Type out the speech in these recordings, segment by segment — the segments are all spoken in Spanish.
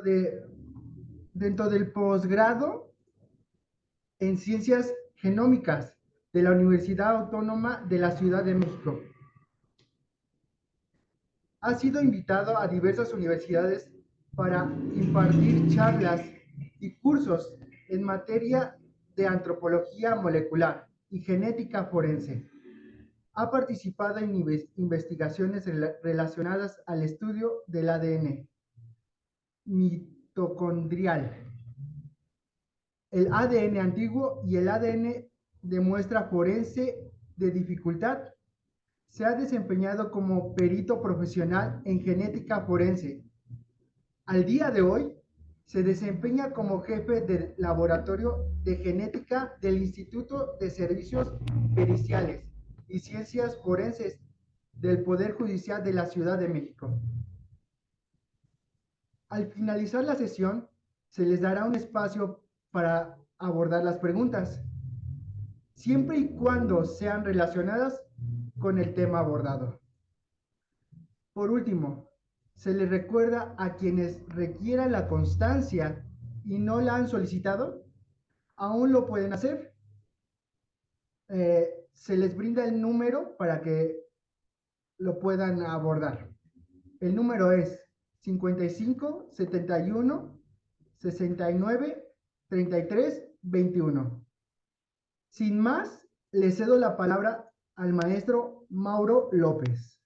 de, dentro del posgrado en Ciencias Genómicas de la Universidad Autónoma de la Ciudad de México. Ha sido invitado a diversas universidades para impartir charlas y cursos en materia de antropología molecular y genética forense. Ha participado en investigaciones relacionadas al estudio del ADN mitocondrial, el ADN antiguo y el ADN de muestra forense de dificultad. Se ha desempeñado como perito profesional en genética forense. Al día de hoy, se desempeña como jefe del laboratorio de genética del Instituto de Servicios Periciales y Ciencias Forenses del Poder Judicial de la Ciudad de México. Al finalizar la sesión, se les dará un espacio para abordar las preguntas, siempre y cuando sean relacionadas con el tema abordado. Por último, se les recuerda a quienes requieran la constancia y no la han solicitado, aún lo pueden hacer. Se les brinda el número para que lo puedan abordar. El número es 55 71 69 33 21. Sin más, le cedo la palabra al maestro Mauro López.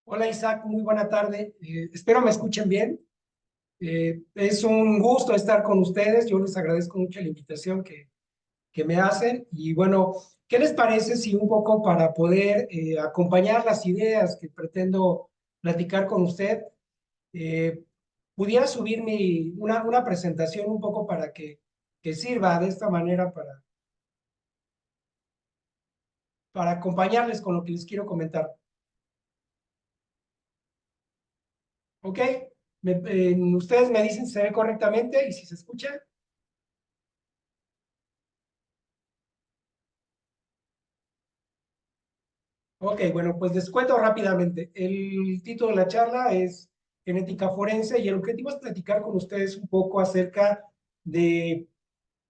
Hola Isaac, muy buena tarde. Espero me escuchen bien. Es un gusto estar con ustedes. Yo les agradezco mucho la invitación que me hacen. Y bueno, ¿qué les parece si un poco para poder acompañar las ideas que pretendo platicar con usted, eh, pudiera subir una presentación un poco para que sirva de esta manera para acompañarles con lo que les quiero comentar? ¿Ok? Ustedes me dicen si se ve correctamente y si se escucha. Ok, bueno, pues les cuento rápidamente. El título de la charla es Genética Forense y el objetivo es platicar con ustedes un poco acerca de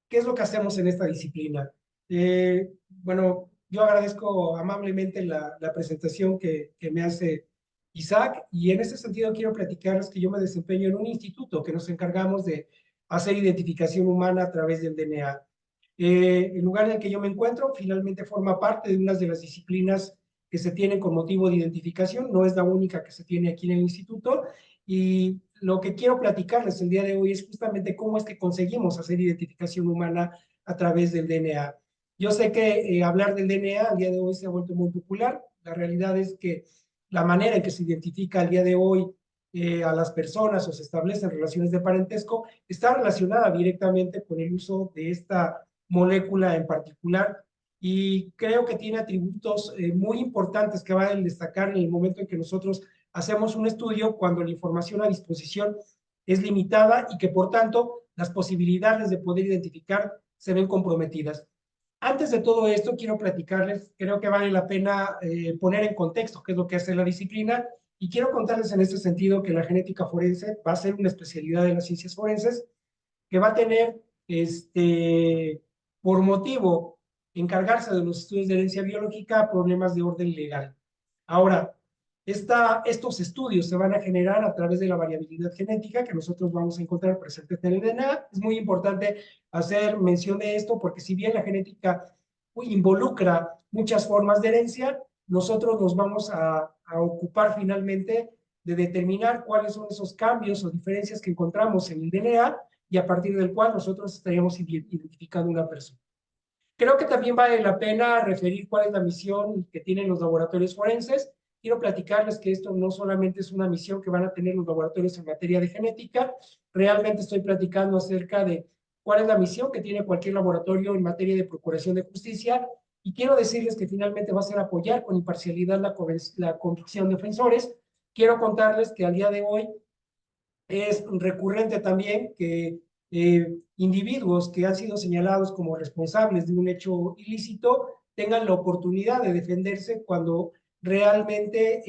qué es lo que hacemos en esta disciplina. Bueno, yo agradezco amablemente la presentación que me hace Isaac y en ese sentido quiero platicarles que yo me desempeño en un instituto que nos encargamos de hacer identificación humana a través del DNA. El lugar en el que yo me encuentro finalmente forma parte de una de las disciplinas que se tienen con motivo de identificación, no es la única que se tiene aquí en el instituto, y lo que quiero platicarles el día de hoy es justamente cómo es que conseguimos hacer identificación humana a través del DNA. Yo sé que hablar del DNA al día de hoy se ha vuelto muy popular, la realidad es que la manera en que se identifica al día de hoy a las personas o se establecen relaciones de parentesco está relacionada directamente con el uso de esta molécula en particular y creo que tiene atributos muy importantes que van a destacar en el momento en que nosotros hacemos un estudio cuando la información a disposición es limitada y que por tanto las posibilidades de poder identificar se ven comprometidas. Antes de todo esto, quiero platicarles, creo que vale la pena poner en contexto qué es lo que hace la disciplina y quiero contarles en este sentido que la genética forense va a ser una especialidad de las ciencias forenses que va a tener por motivo encargarse de los estudios de herencia biológica problemas de orden legal. Ahora, estos estudios se van a generar a través de la variabilidad genética que nosotros vamos a encontrar presente en el DNA. Es muy importante hacer mención de esto porque si bien la genética involucra muchas formas de herencia, nosotros nos vamos a ocupar finalmente de determinar cuáles son esos cambios o diferencias que encontramos en el DNA y a partir del cual nosotros estaríamos identificando una persona. Creo que también vale la pena referir cuál es la misión que tienen los laboratorios forenses. Quiero platicarles que esto no solamente es una misión que van a tener los laboratorios en materia de genética, realmente estoy platicando acerca de cuál es la misión que tiene cualquier laboratorio en materia de procuración de justicia y quiero decirles que finalmente va a ser apoyar con imparcialidad la construcción de ofensores. Quiero contarles que al día de hoy es recurrente también que individuos que han sido señalados como responsables de un hecho ilícito tengan la oportunidad de defenderse cuando realmente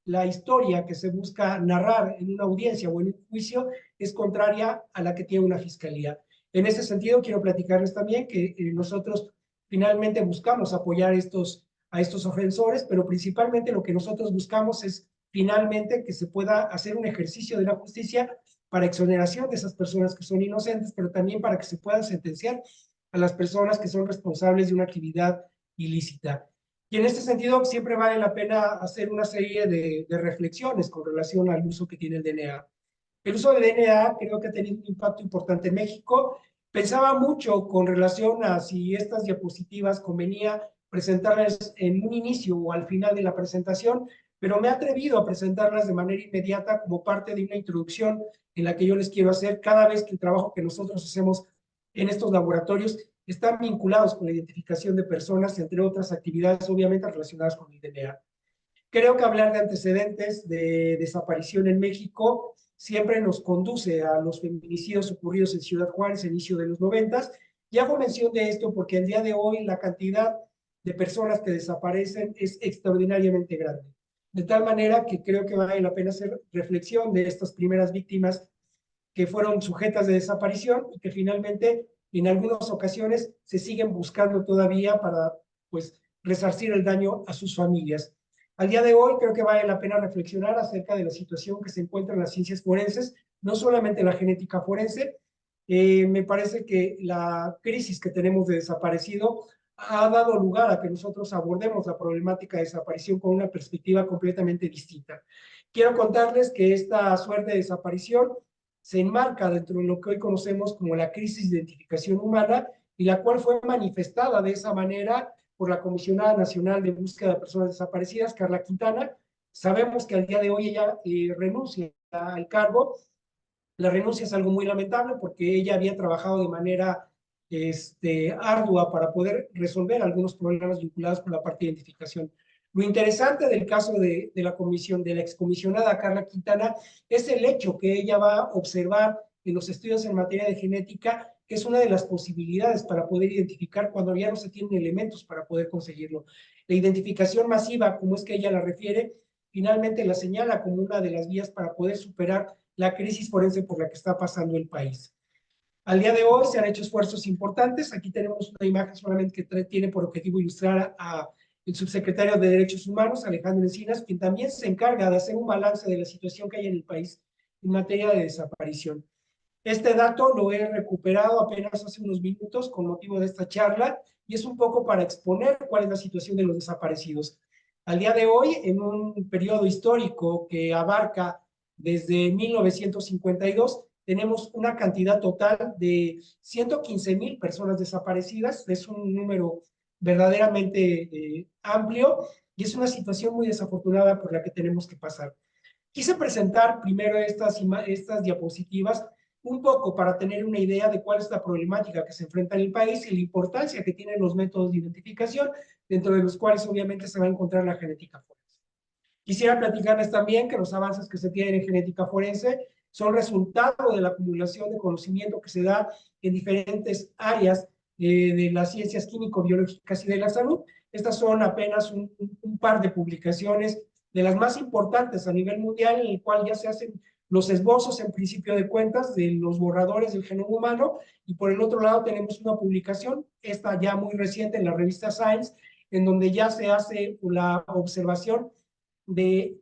la historia que se busca narrar en una audiencia o en un juicio es contraria a la que tiene una fiscalía. En ese sentido, quiero platicarles también que nosotros finalmente buscamos apoyar a estos ofensores, pero principalmente lo que nosotros buscamos es finalmente que se pueda hacer un ejercicio de la justicia para exoneración de esas personas que son inocentes, pero también para que se puedan sentenciar a las personas que son responsables de una actividad ilícita. Y en este sentido, siempre vale la pena hacer una serie de reflexiones con relación al uso que tiene el DNA. El uso del DNA creo que ha tenido un impacto importante en México. Pensaba mucho con relación a si estas diapositivas convenía presentarlas en un inicio o al final de la presentación, pero me he atrevido a presentarlas de manera inmediata como parte de una introducción en la que yo les quiero hacer cada vez que el trabajo que nosotros hacemos en estos laboratorios están vinculados con la identificación de personas, entre otras actividades obviamente relacionadas con el DNA. Creo que hablar de antecedentes de desaparición en México siempre nos conduce a los feminicidios ocurridos en Ciudad Juárez a inicio de los 90. Y hago mención de esto porque el día de hoy la cantidad de personas que desaparecen es extraordinariamente grande. De tal manera que creo que vale la pena hacer reflexión de estas primeras víctimas que fueron sujetas de desaparición y que finalmente en algunas ocasiones se siguen buscando todavía para pues resarcir el daño a sus familias. Al día de hoy creo que vale la pena reflexionar acerca de la situación que se encuentra en las ciencias forenses, no solamente la genética forense. Me parece que la crisis que tenemos de desaparecido ha dado lugar a que nosotros abordemos la problemática de desaparición con una perspectiva completamente distinta. Quiero contarles que esta suerte de desaparición se enmarca dentro de lo que hoy conocemos como la crisis de identificación humana y la cual fue manifestada de esa manera por la Comisionada Nacional de Búsqueda de Personas Desaparecidas, Carla Quintana. Sabemos que al día de hoy ella renuncia al cargo. La renuncia es algo muy lamentable porque ella había trabajado de manera ardua para poder resolver algunos problemas vinculados con la parte de identificación. Lo interesante del caso de la comisión, de la excomisionada Carla Quintana, es el hecho que ella va a observar en los estudios en materia de genética, que es una de las posibilidades para poder identificar cuando ya no se tienen elementos para poder conseguirlo. La identificación masiva, como es que ella la refiere, finalmente la señala como una de las vías para poder superar la crisis forense por la que está pasando el país. Al día de hoy se han hecho esfuerzos importantes. Aquí tenemos una imagen solamente que tiene por objetivo ilustrar a el subsecretario de Derechos Humanos, Alejandro Encinas, quien también se encarga de hacer un balance de la situación que hay en el país en materia de desaparición. Este dato lo he recuperado apenas hace unos minutos con motivo de esta charla y es un poco para exponer cuál es la situación de los desaparecidos. Al día de hoy, en un periodo histórico que abarca desde 1952, tenemos una cantidad total de 115,000 personas desaparecidas. Es un número verdaderamente amplio y es una situación muy desafortunada por la que tenemos que pasar. Quise presentar primero estas diapositivas un poco para tener una idea de cuál es la problemática que se enfrenta en el país y la importancia que tienen los métodos de identificación, dentro de los cuales obviamente se va a encontrar la genética forense. Quisiera platicarles también que los avances que se tienen en genética forense son resultado de la acumulación de conocimiento que se da en diferentes áreas de las ciencias químico-biológicas y de la salud. Estas son apenas un par de publicaciones de las más importantes a nivel mundial, en el cual ya se hacen los esbozos en principio de cuentas de los borradores del genoma humano, y por el otro lado tenemos una publicación, esta ya muy reciente en la revista Science, en donde ya se hace la observación de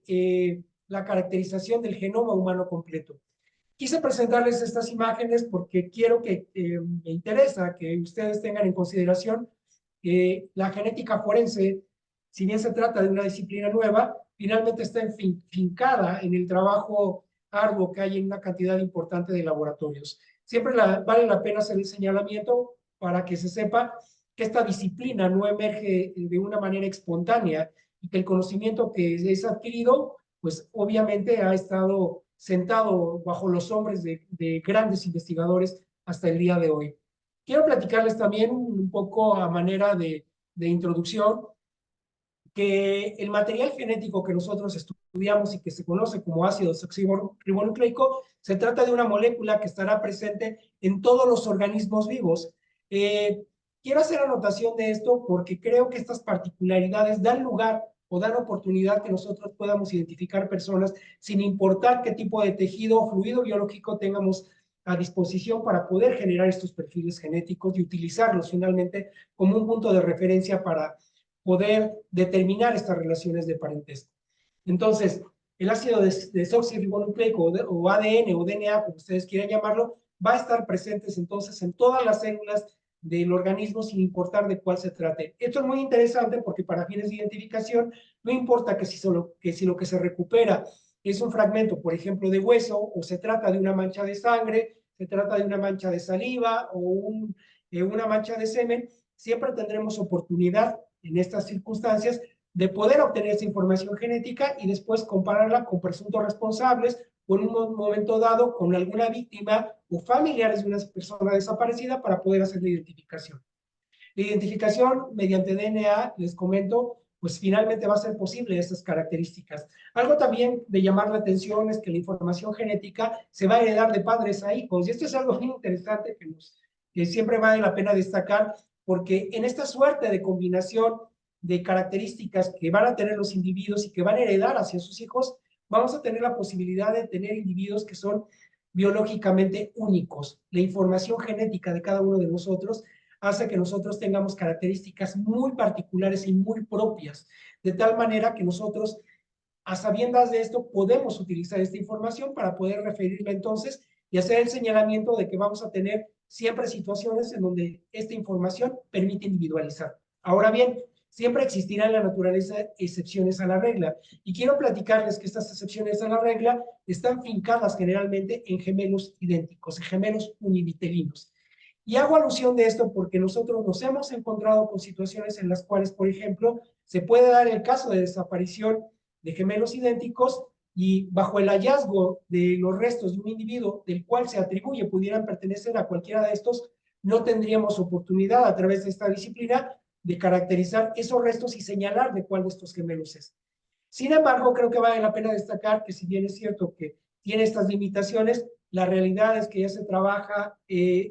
la caracterización del genoma humano completo. Quise presentarles estas imágenes porque quiero que, me interesa que ustedes tengan en consideración que la genética forense, si bien se trata de una disciplina nueva, finalmente está fincada en el trabajo arduo que hay en una cantidad importante de laboratorios. Siempre vale la pena hacer el señalamiento para que se sepa que esta disciplina no emerge de una manera espontánea y que el conocimiento que es adquirido, pues obviamente ha estado sentado bajo los hombres de grandes investigadores hasta el día de hoy. Quiero platicarles también un poco a manera de introducción que el material genético que nosotros estudiamos y que se conoce como ácido desoxirribonucleico, se trata de una molécula que estará presente en todos los organismos vivos. Quiero hacer anotación de esto porque creo que estas particularidades dan lugar o dan oportunidad que nosotros podamos identificar personas sin importar qué tipo de tejido o fluido biológico tengamos a disposición para poder generar estos perfiles genéticos y utilizarlos finalmente como un punto de referencia para poder determinar estas relaciones de parentesco. Entonces, el ácido desoxirribonucleico o ADN o DNA, como ustedes quieran llamarlo, va a estar presentes entonces en todas las células del organismo sin importar de cuál se trate. Esto es muy interesante porque para fines de identificación no importa que si lo que se recupera es un fragmento, por ejemplo, de hueso, o se trata de una mancha de sangre, se trata de una mancha de saliva o una mancha de semen, siempre tendremos oportunidad en estas circunstancias de poder obtener esa información genética y después compararla con presuntos responsables o en un momento dado con alguna víctima o familiares de una persona desaparecida para poder hacer la identificación. La identificación mediante DNA, les comento, pues finalmente va a ser posible estas características. Algo también de llamar la atención es que la información genética se va a heredar de padres a hijos, y esto es algo muy interesante que siempre vale la pena destacar, porque en esta suerte de combinación de características que van a tener los individuos y que van a heredar hacia sus hijos, vamos a tener la posibilidad de tener individuos que son biológicamente únicos. La información genética de cada uno de nosotros hace que nosotros tengamos características muy particulares y muy propias, de tal manera que nosotros, a sabiendas de esto, podemos utilizar esta información para poder referirla entonces y hacer el señalamiento de que vamos a tener siempre situaciones en donde esta información permite individualizar. Ahora bien, siempre existirán en la naturaleza excepciones a la regla, y quiero platicarles que estas excepciones a la regla están fincadas generalmente en gemelos idénticos, en gemelos univitelinos. Y hago alusión de esto porque nosotros nos hemos encontrado con situaciones en las cuales, por ejemplo, se puede dar el caso de desaparición de gemelos idénticos y bajo el hallazgo de los restos de un individuo del cual se atribuye pudieran pertenecer a cualquiera de estos, no tendríamos oportunidad a través de esta disciplina de caracterizar esos restos y señalar de cuál de estos gemelos es. Sin embargo, creo que vale la pena destacar que si bien es cierto que tiene estas limitaciones, la realidad es que ya se trabaja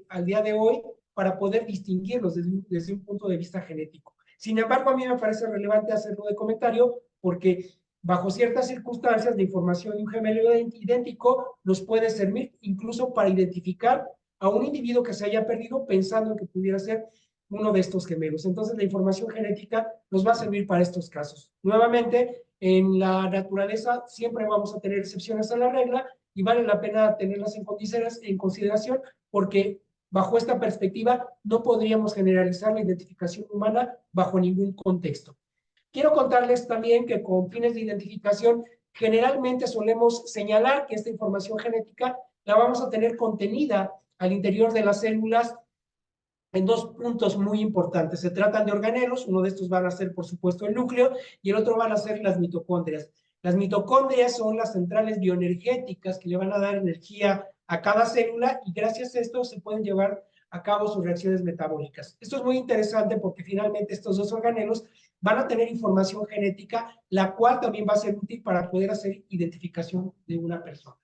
al día de hoy para poder distinguirlos desde un punto de vista genético. Sin embargo, a mí me parece relevante hacerlo de comentario porque bajo ciertas circunstancias la información de un gemelo idéntico nos puede servir incluso para identificar a un individuo que se haya perdido pensando que pudiera ser uno de estos gemelos. Entonces, la información genética nos va a servir para estos casos. Nuevamente, en la naturaleza siempre vamos a tener excepciones a la regla y vale la pena tenerlas en consideración porque bajo esta perspectiva no podríamos generalizar la identificación humana bajo ningún contexto. Quiero contarles también que con fines de identificación generalmente solemos señalar que esta información genética la vamos a tener contenida al interior de las células en dos puntos muy importantes. Se tratan de organelos, uno de estos van a ser, por supuesto, el núcleo, y el otro van a ser las mitocondrias. Las mitocondrias son las centrales bioenergéticas que le van a dar energía a cada célula, y gracias a esto se pueden llevar a cabo sus reacciones metabólicas. Esto es muy interesante porque finalmente estos dos organelos van a tener información genética, la cual también va a ser útil para poder hacer identificación de una persona.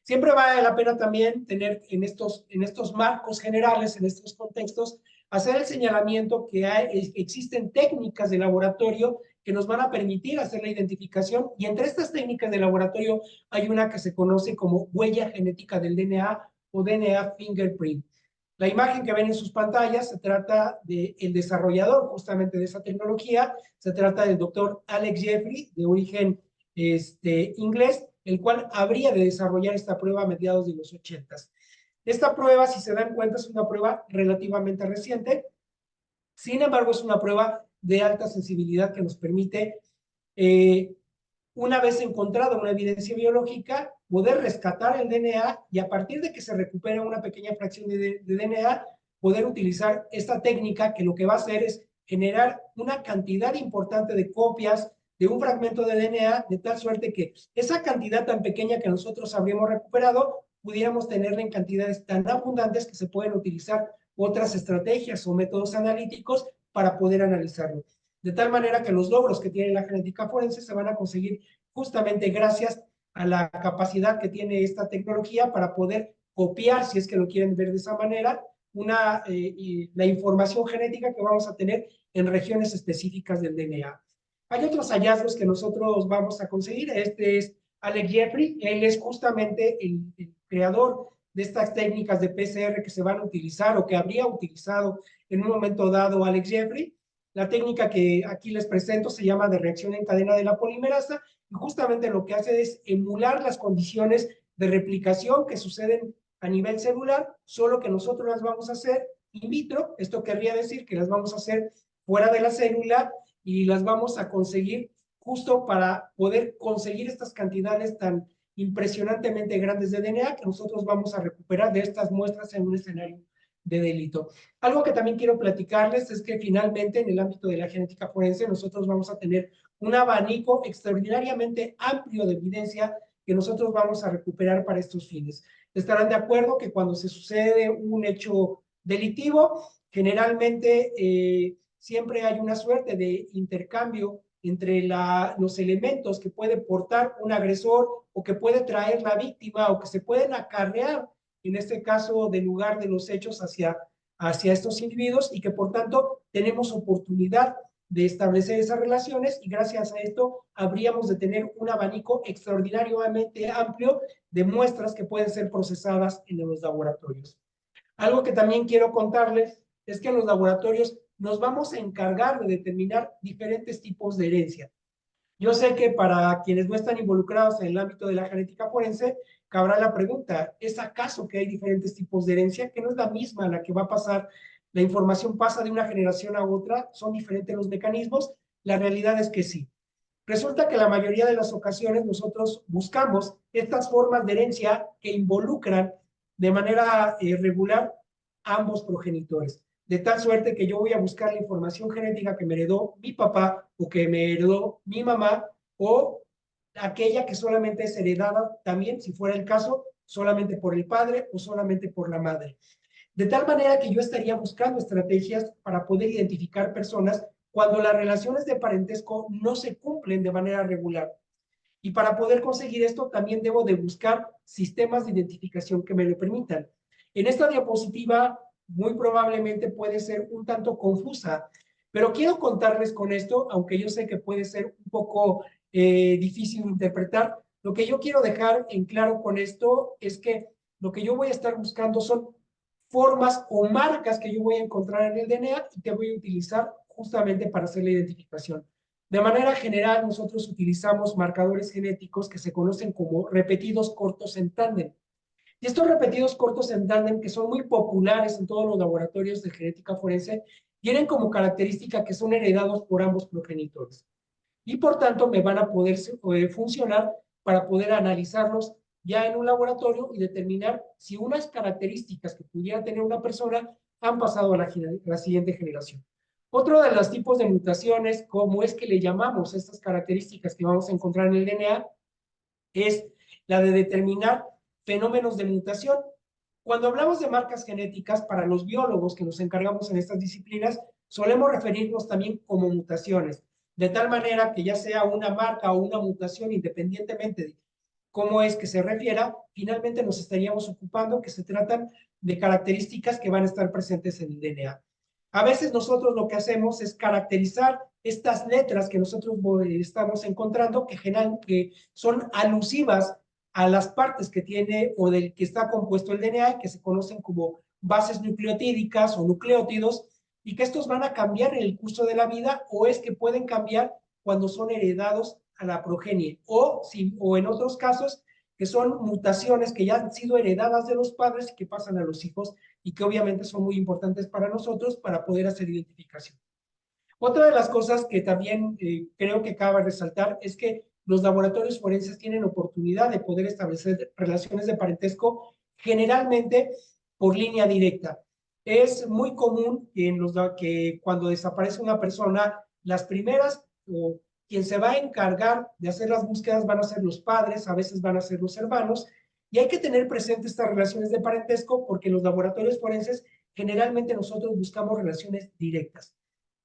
Siempre vale la pena también tener en estos marcos generales, en estos contextos, hacer el señalamiento que existen técnicas de laboratorio que nos van a permitir hacer la identificación, y entre estas técnicas de laboratorio hay una que se conoce como huella genética del DNA o DNA fingerprint. La imagen que ven en sus pantallas se trata del desarrollador justamente de esa tecnología, se trata del doctor Alex Jeffrey, de origen inglés, el cual habría de desarrollar esta prueba a mediados de los 80s. Esta prueba, si se dan cuenta, es una prueba relativamente reciente, sin embargo, es una prueba de alta sensibilidad que nos permite, una vez encontrada una evidencia biológica, poder rescatar el DNA y a partir de que se recupera una pequeña fracción de DNA, poder utilizar esta técnica que lo que va a hacer es generar una cantidad importante de copias de un fragmento de DNA, de tal suerte que esa cantidad tan pequeña que nosotros habríamos recuperado, pudiéramos tenerla en cantidades tan abundantes que se pueden utilizar otras estrategias o métodos analíticos para poder analizarlo. De tal manera que los logros que tiene la genética forense se van a conseguir justamente gracias a la capacidad que tiene esta tecnología para poder copiar, si es que lo quieren ver de esa manera, la información genética que vamos a tener en regiones específicas del DNA. Hay otros hallazgos que nosotros vamos a conseguir. Este es Alex Jeffrey, él es justamente el creador de estas técnicas de PCR que se van a utilizar o que habría utilizado en un momento dado Alex Jeffrey. La técnica que aquí les presento se llama de reacción en cadena de la polimerasa y justamente lo que hace es emular las condiciones de replicación que suceden a nivel celular, solo que nosotros las vamos a hacer in vitro. Esto querría decir que las vamos a hacer fuera de la célula y las vamos a conseguir justo para poder conseguir estas cantidades tan impresionantemente grandes de DNA que nosotros vamos a recuperar de estas muestras en un escenario de delito. Algo que también quiero platicarles es que finalmente en el ámbito de la genética forense nosotros vamos a tener un abanico extraordinariamente amplio de evidencia que nosotros vamos a recuperar para estos fines. Estarán de acuerdo que cuando se sucede un hecho delictivo, generalmente siempre hay una suerte de intercambio entre los elementos que puede portar un agresor o que puede traer la víctima o que se pueden acarrear, en este caso, del lugar de los hechos hacia estos individuos y que por tanto tenemos oportunidad de establecer esas relaciones y gracias a esto habríamos de tener un abanico extraordinariamente amplio de muestras que pueden ser procesadas en los laboratorios. Algo que también quiero contarles es que en los laboratorios nos vamos a encargar de determinar diferentes tipos de herencia. Yo sé que para quienes no están involucrados en el ámbito de la genética forense, cabrá la pregunta, ¿es acaso que hay diferentes tipos de herencia? Que no es la misma la que va a pasar, la información pasa de una generación a otra, son diferentes los mecanismos, la realidad es que sí. Resulta que la mayoría de las ocasiones nosotros buscamos estas formas de herencia que involucran de manera regular ambos progenitores, de tal suerte que yo voy a buscar la información genética que me heredó mi papá o que me heredó mi mamá o aquella que solamente es heredada también, si fuera el caso, solamente por el padre o solamente por la madre. De tal manera que yo estaría buscando estrategias para poder identificar personas cuando las relaciones de parentesco no se cumplen de manera regular. Y para poder conseguir esto, también debo de buscar sistemas de identificación que me lo permitan. En esta diapositiva, muy probablemente puede ser un tanto confusa, pero quiero contarles con esto, aunque yo sé que puede ser un poco difícil de interpretar. Lo que yo quiero dejar en claro con esto es que lo que yo voy a estar buscando son formas o marcas que yo voy a encontrar en el DNA y que voy a utilizar justamente para hacer la identificación. De manera general, nosotros utilizamos marcadores genéticos que se conocen como repetidos cortos en tándem. Y estos repetidos cortos en tándem, que son muy populares en todos los laboratorios de genética forense, tienen como característica que son heredados por ambos progenitores. Y por tanto, me van a poder funcionar para poder analizarlos ya en un laboratorio y determinar si unas características que pudiera tener una persona han pasado a la siguiente generación. Otro de los tipos de mutaciones, como es que le llamamos estas características que vamos a encontrar en el DNA, es la de determinar fenómenos de mutación. Cuando hablamos de marcas genéticas, para los biólogos que nos encargamos en estas disciplinas, solemos referirnos también como mutaciones, de tal manera que ya sea una marca o una mutación, independientemente de cómo es que se refiera, finalmente nos estaríamos ocupando que se tratan de características que van a estar presentes en el DNA. A veces nosotros lo que hacemos es caracterizar estas letras que nosotros estamos encontrando que son alusivas a las partes que tiene o del que está compuesto el DNA, que se conocen como bases nucleotídicas o nucleótidos, y que estos van a cambiar en el curso de la vida o es que pueden cambiar cuando son heredados a la progenie o en otros casos que son mutaciones que ya han sido heredadas de los padres y que pasan a los hijos y que obviamente son muy importantes para nosotros para poder hacer identificación. Otra de las cosas que también creo que cabe resaltar es que los laboratorios forenses tienen oportunidad de poder establecer relaciones de parentesco generalmente por línea directa. Es muy común que cuando desaparece una persona, las primeras o quien se va a encargar de hacer las búsquedas van a ser los padres, a veces van a ser los hermanos, y hay que tener presente estas relaciones de parentesco porque en los laboratorios forenses generalmente nosotros buscamos relaciones directas.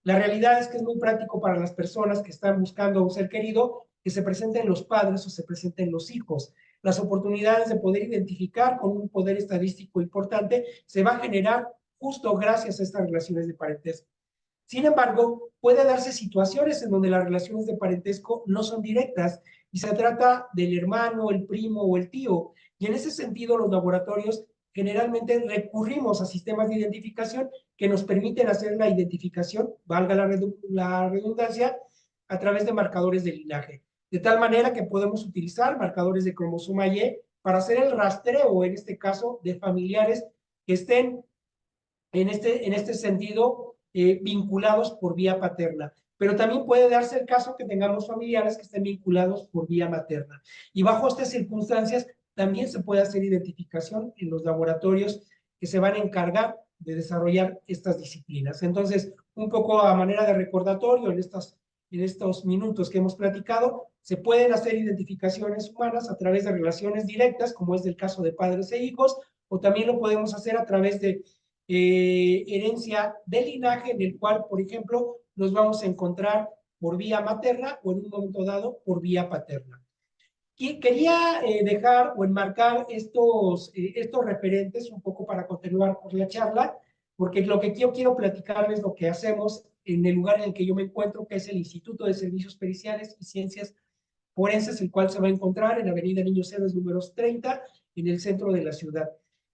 La realidad es que es muy práctico para las personas que están buscando a un ser querido que se presenten los padres o se presenten los hijos. Las oportunidades de poder identificar con un poder estadístico importante se va a generar justo gracias a estas relaciones de parentesco. Sin embargo, puede darse situaciones en donde las relaciones de parentesco no son directas y se trata del hermano, el primo o el tío. Y en ese sentido, los laboratorios generalmente recurrimos a sistemas de identificación que nos permiten hacer la identificación, valga la redundancia, a través de marcadores de linaje. De tal manera que podemos utilizar marcadores de cromosoma Y para hacer el rastreo, en este caso, de familiares que estén en este sentido vinculados por vía paterna. Pero también puede darse el caso que tengamos familiares que estén vinculados por vía materna. Y bajo estas circunstancias también se puede hacer identificación en los laboratorios que se van a encargar de desarrollar estas disciplinas. Entonces, un poco a manera de recordatorio en estos minutos que hemos platicado, se pueden hacer identificaciones humanas a través de relaciones directas, como es el caso de padres e hijos, o también lo podemos hacer a través de herencia de linaje, en el cual, por ejemplo, nos vamos a encontrar por vía materna o en un momento dado por vía paterna. Y quería dejar o enmarcar estos referentes un poco para continuar con la charla, porque lo que yo quiero platicarles lo que hacemos en el lugar en el que yo me encuentro, que es el Instituto de Servicios Periciales y Ciencias Forenses, el cual se va a encontrar en Avenida Niños Héroes números 30, en el centro de la ciudad.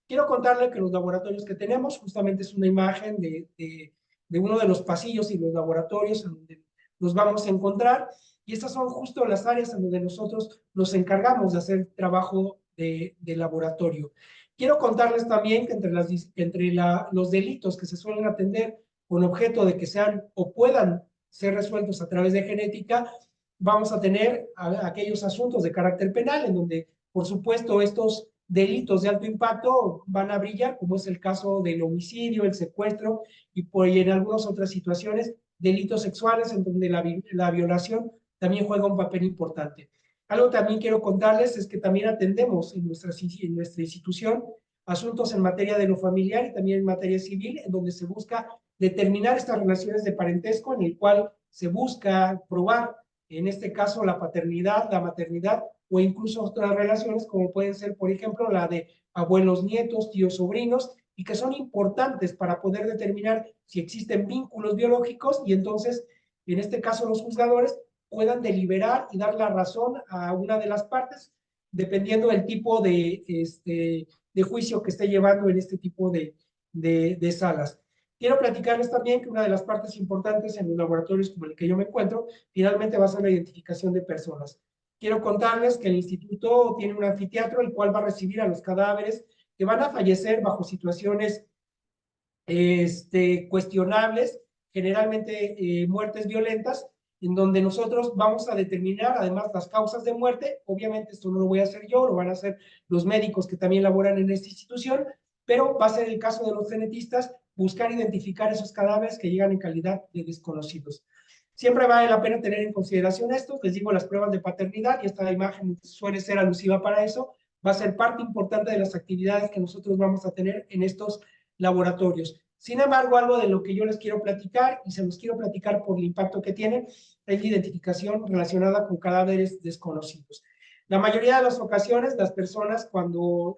Quiero contarle que los laboratorios que tenemos, justamente es una imagen de uno de los pasillos y los laboratorios en donde nos vamos a encontrar, y estas son justo las áreas en donde nosotros nos encargamos de hacer trabajo de laboratorio. Quiero contarles también que los delitos que se suelen atender con objeto de que sean o puedan ser resueltos a través de genética, vamos a tener aquellos asuntos de carácter penal en donde, por supuesto, estos delitos de alto impacto van a brillar, como es el caso del homicidio, el secuestro y en algunas otras situaciones, delitos sexuales en donde la violación también juega un papel importante. Algo también quiero contarles es que también atendemos en nuestra institución asuntos en materia de lo familiar y también en materia civil, en donde se busca determinar estas relaciones de parentesco, en el cual se busca probar, en este caso, la paternidad, la maternidad o incluso otras relaciones como pueden ser, por ejemplo, la de abuelos, nietos, tíos, sobrinos, y que son importantes para poder determinar si existen vínculos biológicos y entonces, en este caso, los juzgadores puedan deliberar y dar la razón a una de las partes, dependiendo del tipo de juicio que esté llevando en este tipo de salas. Quiero platicarles también que una de las partes importantes en los laboratorios como el que yo me encuentro, finalmente va a ser la identificación de personas. Quiero contarles que el instituto tiene un anfiteatro, el cual va a recibir a los cadáveres que van a fallecer bajo situaciones cuestionables, generalmente muertes violentas, en donde nosotros vamos a determinar además las causas de muerte. Obviamente esto no lo voy a hacer yo, lo van a hacer los médicos que también laboran en esta institución, pero va a ser el caso de los genetistas buscar identificar esos cadáveres que llegan en calidad de desconocidos. Siempre vale la pena tener en consideración esto, les digo, las pruebas de paternidad, y esta imagen suele ser alusiva para eso, va a ser parte importante de las actividades que nosotros vamos a tener en estos laboratorios. Sin embargo, algo de lo que yo les quiero platicar, y se los quiero platicar por el impacto que tiene, es la identificación relacionada con cadáveres desconocidos. La mayoría de las ocasiones, las personas cuando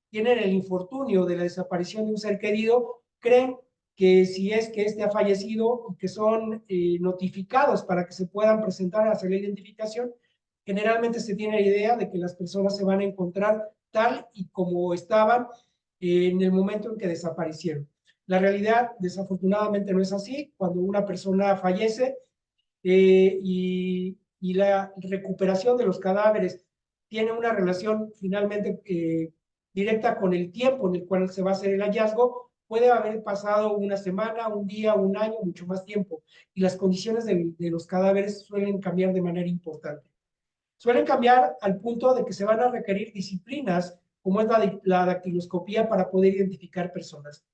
tienen el infortunio de la desaparición de un ser querido, creen que si es que éste ha fallecido y que son notificados para que se puedan presentar a hacer la identificación, generalmente se tiene la idea de que las personas se van a encontrar tal y como estaban en el momento en que desaparecieron. La realidad, desafortunadamente, no es así. Cuando una persona fallece y la recuperación de los cadáveres tiene una relación finalmente directa con el tiempo en el cual se va a hacer el hallazgo, puede haber pasado una semana, un día, un año, mucho más tiempo, y las condiciones de los cadáveres suelen cambiar de manera importante. Suelen cambiar al punto de que se van a requerir disciplinas como es la dactiloscopía para poder identificar personas.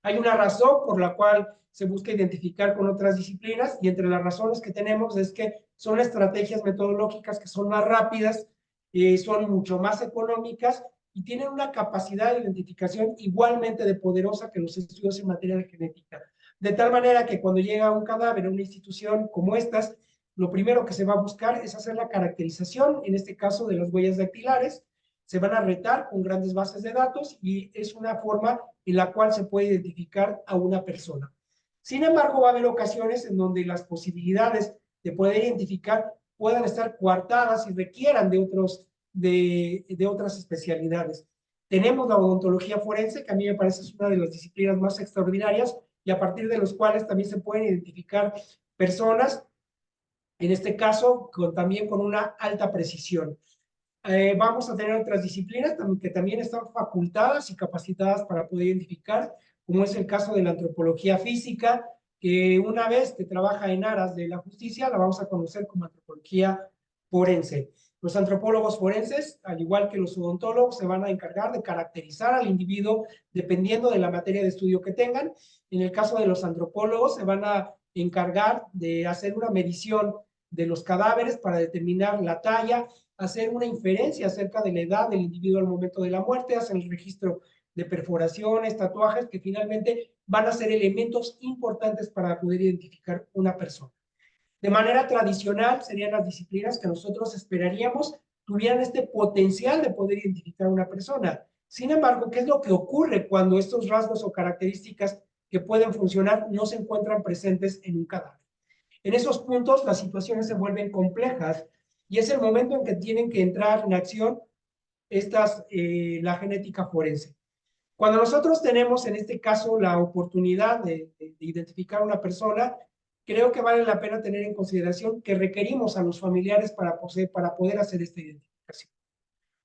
Hay una razón por la cual se busca identificar con otras disciplinas, y entre las razones que tenemos es que son estrategias metodológicas que son más rápidas, son mucho más económicas y tienen una capacidad de identificación igualmente de poderosa que los estudios en materia de genética. De tal manera que cuando llega un cadáver a una institución como estas, lo primero que se va a buscar es hacer la caracterización, en este caso de las huellas dactilares. Se van a retar con grandes bases de datos y es una forma en la cual se puede identificar a una persona. Sin embargo, va a haber ocasiones en donde las posibilidades de poder identificar puedan estar coartadas y requieran de otras especialidades. Tenemos la odontología forense, que a mí me parece es una de las disciplinas más extraordinarias y a partir de los cuales también se pueden identificar personas, en este caso también con una alta precisión. Vamos a tener otras disciplinas que también están facultadas y capacitadas para poder identificar, como es el caso de la antropología física, que una vez que trabaja en aras de la justicia, la vamos a conocer como antropología forense. Los antropólogos forenses, al igual que los odontólogos, se van a encargar de caracterizar al individuo dependiendo de la materia de estudio que tengan. En el caso de los antropólogos, se van a encargar de hacer una medición de los cadáveres para determinar la talla, hacer una inferencia acerca de la edad del individuo al momento de la muerte, hacer el registro de perforaciones, tatuajes, que finalmente van a ser elementos importantes para poder identificar una persona. De manera tradicional, serían las disciplinas que nosotros esperaríamos tuvieran este potencial de poder identificar una persona. Sin embargo, ¿qué es lo que ocurre cuando estos rasgos o características que pueden funcionar no se encuentran presentes en un cadáver? En esos puntos las situaciones se vuelven complejas y es el momento en que tienen que entrar en acción la genética forense. Cuando nosotros tenemos en este caso la oportunidad de identificar a una persona, creo que vale la pena tener en consideración que requerimos a los familiares para poder hacer esta identificación.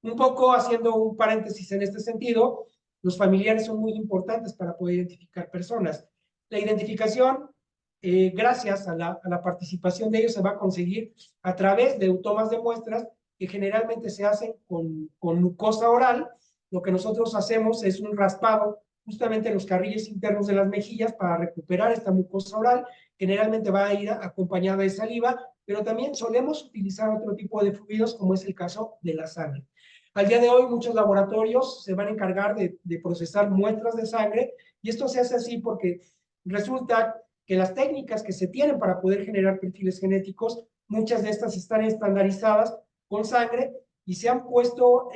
Un poco haciendo un paréntesis en este sentido, los familiares son muy importantes para poder identificar personas. La identificación, gracias a la participación de ellos, se va a conseguir a través de tomas de muestras que generalmente se hacen con mucosa oral. Lo que nosotros hacemos es un raspado justamente en los carriles internos de las mejillas para recuperar esta mucosa oral. Generalmente va a ir acompañada de saliva, pero también solemos utilizar otro tipo de fluidos, como es el caso de la sangre. Al día de hoy, muchos laboratorios se van a encargar de procesar muestras de sangre y esto se hace así porque resulta que las técnicas que se tienen para poder generar perfiles genéticos, muchas de estas están estandarizadas con sangre y se han puesto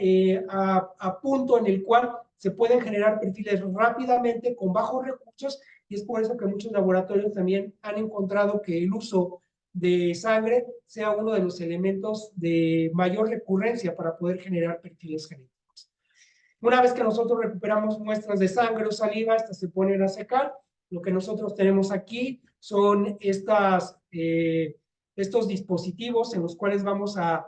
a punto en el cual se pueden generar perfiles rápidamente con bajos recursos y es por eso que muchos laboratorios también han encontrado que el uso de sangre sea uno de los elementos de mayor recurrencia para poder generar perfiles genéticos. Una vez que nosotros recuperamos muestras de sangre o saliva, estas se ponen a secar. Lo que nosotros tenemos aquí son estos dispositivos en los cuales vamos a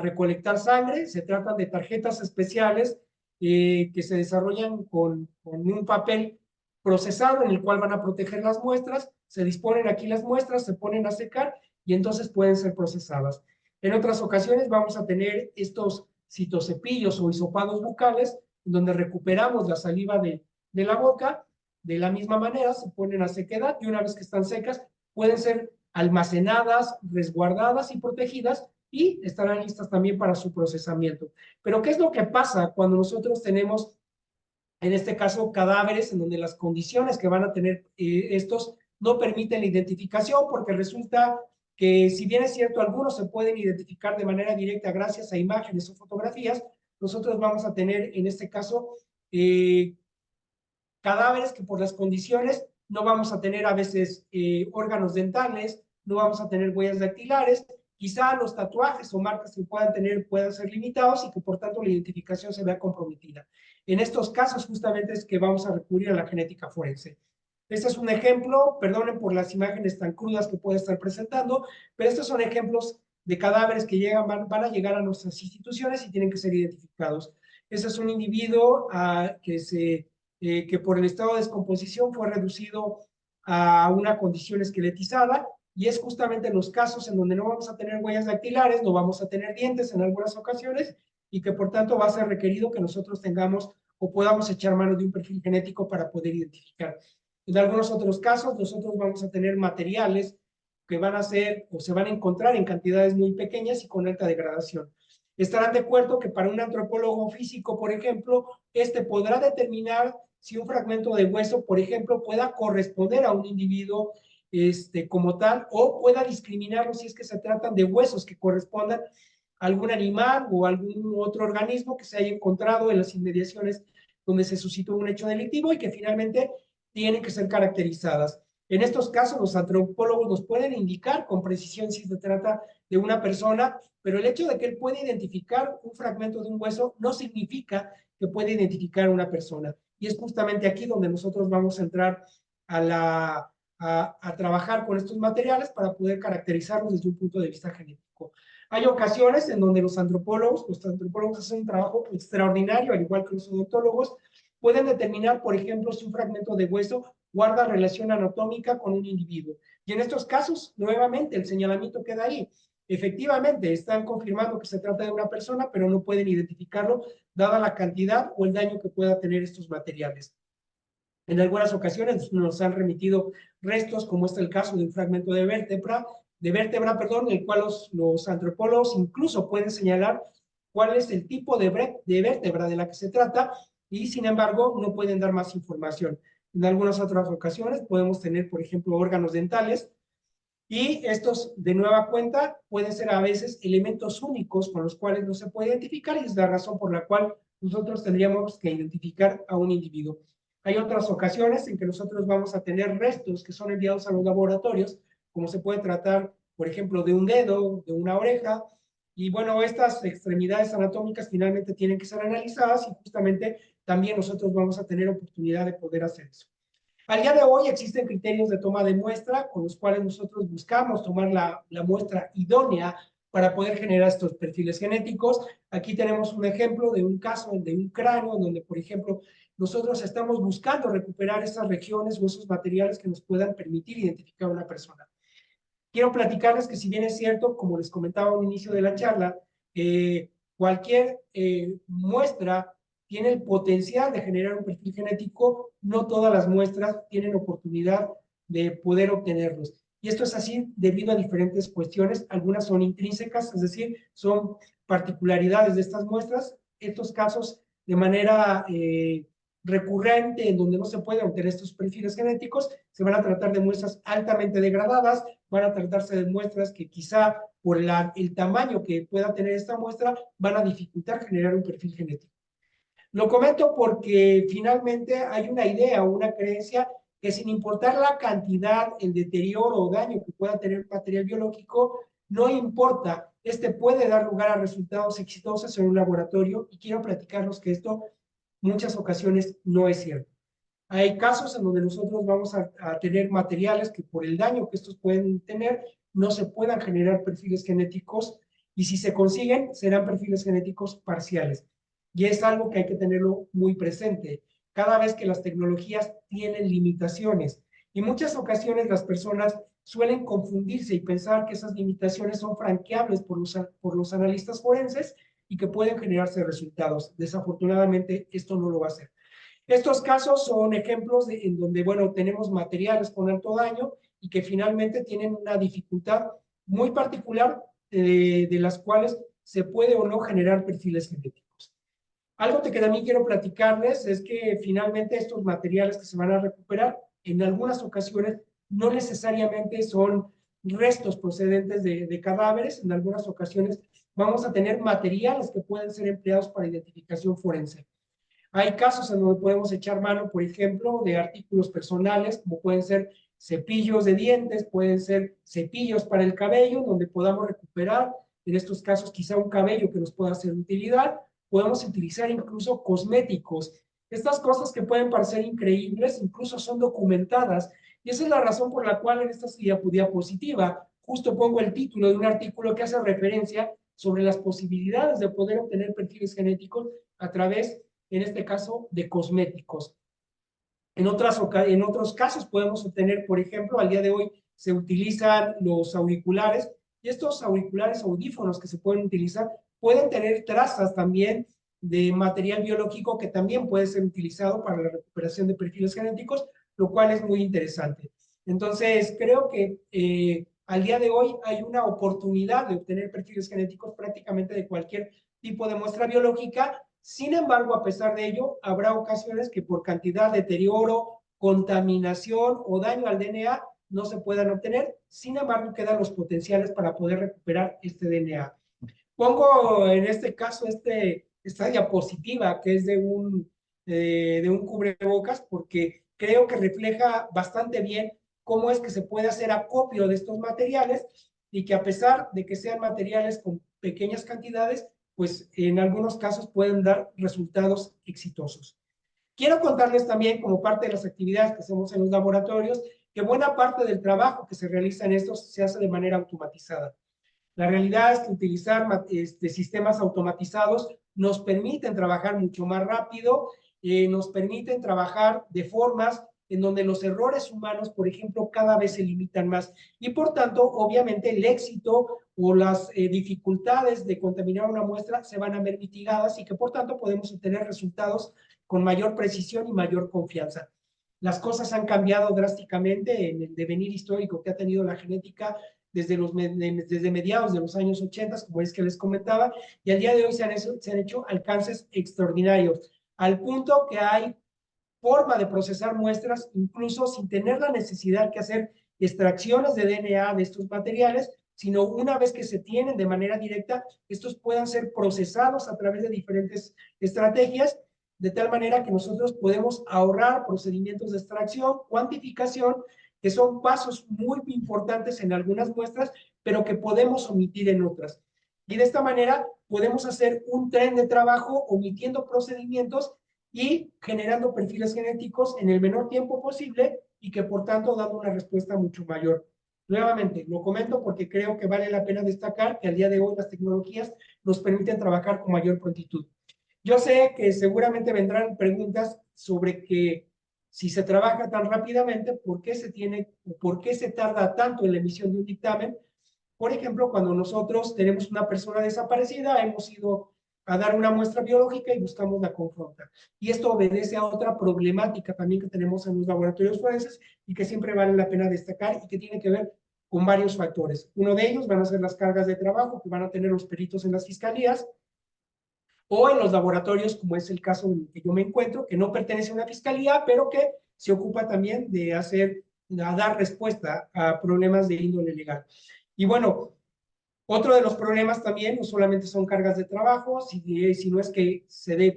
recolectar sangre. Se tratan de tarjetas especiales que se desarrollan con un papel procesado en el cual van a proteger las muestras. Se disponen aquí las muestras, se ponen a secar y entonces pueden ser procesadas. En otras ocasiones vamos a tener estos citocepillos o hisopados bucales, donde recuperamos la saliva de la boca. De la misma manera se ponen a sequedad y una vez que están secas pueden ser almacenadas, resguardadas y protegidas y estarán listas también para su procesamiento. Pero ¿qué es lo que pasa cuando nosotros tenemos, en este caso, cadáveres en donde las condiciones que van a tener estos no permiten la identificación? Porque resulta que, si bien es cierto, algunos se pueden identificar de manera directa gracias a imágenes o fotografías, nosotros vamos a tener, en este caso, cadáveres que por las condiciones no vamos a tener a veces órganos dentales, no vamos a tener huellas dactilares, quizá los tatuajes o marcas que puedan tener puedan ser limitados y que por tanto la identificación se vea comprometida. En estos casos justamente es que vamos a recurrir a la genética forense. Este es un ejemplo, perdonen por las imágenes tan crudas que puede estar presentando, pero estos son ejemplos de cadáveres que van a llegar a nuestras instituciones y tienen que ser identificados. Ese es un individuo que por el estado de descomposición fue reducido a una condición esqueletizada y es justamente en los casos en donde no vamos a tener huellas dactilares, no vamos a tener dientes en algunas ocasiones y que por tanto va a ser requerido que nosotros tengamos o podamos echar mano de un perfil genético para poder identificar. En algunos otros casos nosotros vamos a tener materiales que van a ser o se van a encontrar en cantidades muy pequeñas y con alta degradación. Estarán de acuerdo que para un antropólogo físico, por ejemplo, podrá determinar si un fragmento de hueso, por ejemplo, pueda corresponder a un individuo como tal, o pueda discriminarlo si es que se tratan de huesos que correspondan a algún animal o algún otro organismo que se haya encontrado en las inmediaciones donde se suscitó un hecho delictivo y que finalmente tienen que ser caracterizadas. En estos casos, los antropólogos nos pueden indicar con precisión si se trata de una persona, pero el hecho de que él pueda identificar un fragmento de un hueso no significa que pueda identificar a una persona. Y es justamente aquí donde nosotros vamos a entrar a trabajar con estos materiales para poder caracterizarlos desde un punto de vista genético. Hay ocasiones en donde los antropólogos hacen un trabajo extraordinario, al igual que los odontólogos, pueden determinar, por ejemplo, si un fragmento de hueso guarda relación anatómica con un individuo. Y en estos casos, nuevamente, el señalamiento queda ahí. Efectivamente, están confirmando que se trata de una persona, pero no pueden identificarlo, dada la cantidad o el daño que pueda tener estos materiales. En algunas ocasiones nos han remitido restos, como es el caso de un fragmento de vértebra, en el cual los antropólogos incluso pueden señalar cuál es el tipo de vértebra de la que se trata y, sin embargo, no pueden dar más información. En algunas otras ocasiones podemos tener, por ejemplo, órganos dentales y estos, de nueva cuenta, pueden ser a veces elementos únicos con los cuales no se puede identificar y es la razón por la cual nosotros tendríamos que identificar a un individuo. Hay otras ocasiones en que nosotros vamos a tener restos que son enviados a los laboratorios, como se puede tratar, por ejemplo, de un dedo, de una oreja, y bueno, estas extremidades anatómicas finalmente tienen que ser analizadas y justamente también nosotros vamos a tener oportunidad de poder hacer eso. Al día de hoy existen criterios de toma de muestra con los cuales nosotros buscamos tomar la muestra idónea para poder generar estos perfiles genéticos. Aquí tenemos un ejemplo de un caso de un cráneo, donde, por ejemplo, nosotros estamos buscando recuperar esas regiones o esos materiales que nos puedan permitir identificar a una persona. Quiero platicarles que si bien es cierto, como les comentaba al inicio de la charla, cualquier muestra tiene el potencial de generar un perfil genético, no todas las muestras tienen oportunidad de poder obtenerlos. Y esto es así debido a diferentes cuestiones. Algunas son intrínsecas, es decir, son particularidades de estas muestras. Estos casos de manera recurrente, en donde no se pueden obtener estos perfiles genéticos, se van a tratar de muestras altamente degradadas, van a tratarse de muestras que quizá por el tamaño que pueda tener esta muestra, van a dificultar generar un perfil genético. Lo comento porque finalmente hay una idea o una creencia que sin importar la cantidad, el deterioro o daño que pueda tener el material biológico, no importa, este puede dar lugar a resultados exitosos en un laboratorio y quiero platicarles que esto muchas ocasiones no es cierto. Hay casos en donde nosotros vamos a tener materiales que por el daño que estos pueden tener, no se puedan generar perfiles genéticos y si se consiguen, serán perfiles genéticos parciales. Y es algo que hay que tenerlo muy presente. Cada vez que las tecnologías tienen limitaciones y muchas ocasiones las personas suelen confundirse y pensar que esas limitaciones son franqueables por los analistas forenses y que pueden generarse resultados. Desafortunadamente, esto no lo va a hacer. Estos casos son ejemplos en donde, bueno, tenemos materiales con alto daño y que finalmente tienen una dificultad muy particular de las cuales se puede o no generar perfiles genéticos. Algo que también quiero platicarles es que finalmente estos materiales que se van a recuperar en algunas ocasiones no necesariamente son restos procedentes de cadáveres, en algunas ocasiones vamos a tener materiales que pueden ser empleados para identificación forense. Hay casos en donde podemos echar mano, por ejemplo, de artículos personales, como pueden ser cepillos de dientes, pueden ser cepillos para el cabello, donde podamos recuperar, en estos casos, quizá un cabello que nos pueda ser de utilidad. Podemos utilizar incluso cosméticos. Estas cosas que pueden parecer increíbles, incluso son documentadas. Y esa es la razón por la cual en esta diapositiva justo pongo el título de un artículo que hace referencia sobre las posibilidades de poder obtener perfiles genéticos a través, en este caso, de cosméticos. En otros casos podemos obtener, por ejemplo, al día de hoy se utilizan los auriculares y estos auriculares audífonos que se pueden utilizar pueden tener trazas también de material biológico que también puede ser utilizado para la recuperación de perfiles genéticos, lo cual es muy interesante. Entonces, creo que al día de hoy hay una oportunidad de obtener perfiles genéticos prácticamente de cualquier tipo de muestra biológica. Sin embargo, a pesar de ello, habrá ocasiones que por cantidad, deterioro, contaminación o daño al DNA no se puedan obtener. Sin embargo, quedan los potenciales para poder recuperar este DNA. Pongo en este caso esta diapositiva que es de un cubrebocas porque creo que refleja bastante bien cómo es que se puede hacer acopio de estos materiales y que a pesar de que sean materiales con pequeñas cantidades, pues en algunos casos pueden dar resultados exitosos. Quiero contarles también, como parte de las actividades que hacemos en los laboratorios, que buena parte del trabajo que se realiza en estos se hace de manera automatizada. La realidad es que utilizar sistemas automatizados nos permiten trabajar mucho más rápido, nos permiten trabajar de formas en donde los errores humanos, por ejemplo, cada vez se limitan más. Y por tanto, obviamente, el éxito o las dificultades de contaminar una muestra se van a ver mitigadas y que por tanto podemos obtener resultados con mayor precisión y mayor confianza. Las cosas han cambiado drásticamente en el devenir histórico que ha tenido la genética desde mediados de los años 80, como es que les comentaba, y al día de hoy se han hecho alcances extraordinarios, al punto que hay forma de procesar muestras incluso sin tener la necesidad de hacer extracciones de DNA de estos materiales, sino una vez que se tienen de manera directa, estos puedan ser procesados a través de diferentes estrategias, de tal manera que nosotros podemos ahorrar procedimientos de extracción, cuantificación, que son pasos muy importantes en algunas muestras, pero que podemos omitir en otras. Y de esta manera podemos hacer un tren de trabajo omitiendo procedimientos y generando perfiles genéticos en el menor tiempo posible y que por tanto dando una respuesta mucho mayor. Nuevamente, lo comento porque creo que vale la pena destacar que al día de hoy las tecnologías nos permiten trabajar con mayor prontitud. Yo sé que seguramente vendrán preguntas sobre que si se trabaja tan rápidamente, ¿por qué se tarda tanto en la emisión de un dictamen? Por ejemplo, cuando nosotros tenemos una persona desaparecida, hemos ido a dar una muestra biológica y buscamos la confronta. Y esto obedece a otra problemática también que tenemos en los laboratorios forenses y que siempre vale la pena destacar y que tiene que ver con varios factores. Uno de ellos van a ser las cargas de trabajo que van a tener los peritos en las fiscalías, o en los laboratorios, como es el caso en el que yo me encuentro, que no pertenece a una fiscalía, pero que se ocupa también de dar respuesta a problemas de índole legal. Y bueno, otro de los problemas también no solamente son cargas de trabajo, sino es que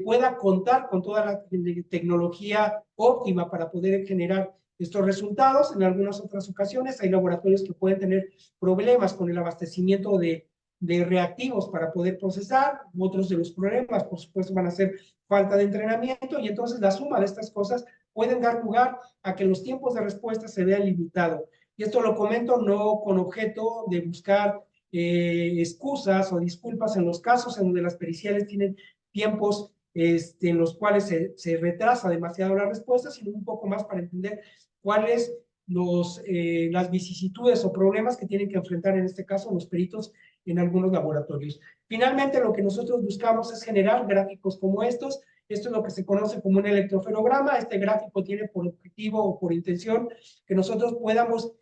pueda contar con toda la tecnología óptima para poder generar estos resultados. En algunas otras ocasiones hay laboratorios que pueden tener problemas con el abastecimiento de reactivos para poder procesar. Otros de los problemas, por supuesto, van a ser falta de entrenamiento, y entonces la suma de estas cosas pueden dar lugar a que los tiempos de respuesta se vean limitados. Y esto lo comento no con objeto de buscar excusas o disculpas en los casos en donde las periciales tienen tiempos en los cuales se retrasa demasiado la respuesta, sino un poco más para entender cuáles las vicisitudes o problemas que tienen que enfrentar en este caso los peritos en algunos laboratorios. Finalmente, lo que nosotros buscamos es generar gráficos como estos. Esto es lo que se conoce como un electroferograma. Este gráfico tiene por objetivo o por intención que nosotros podamos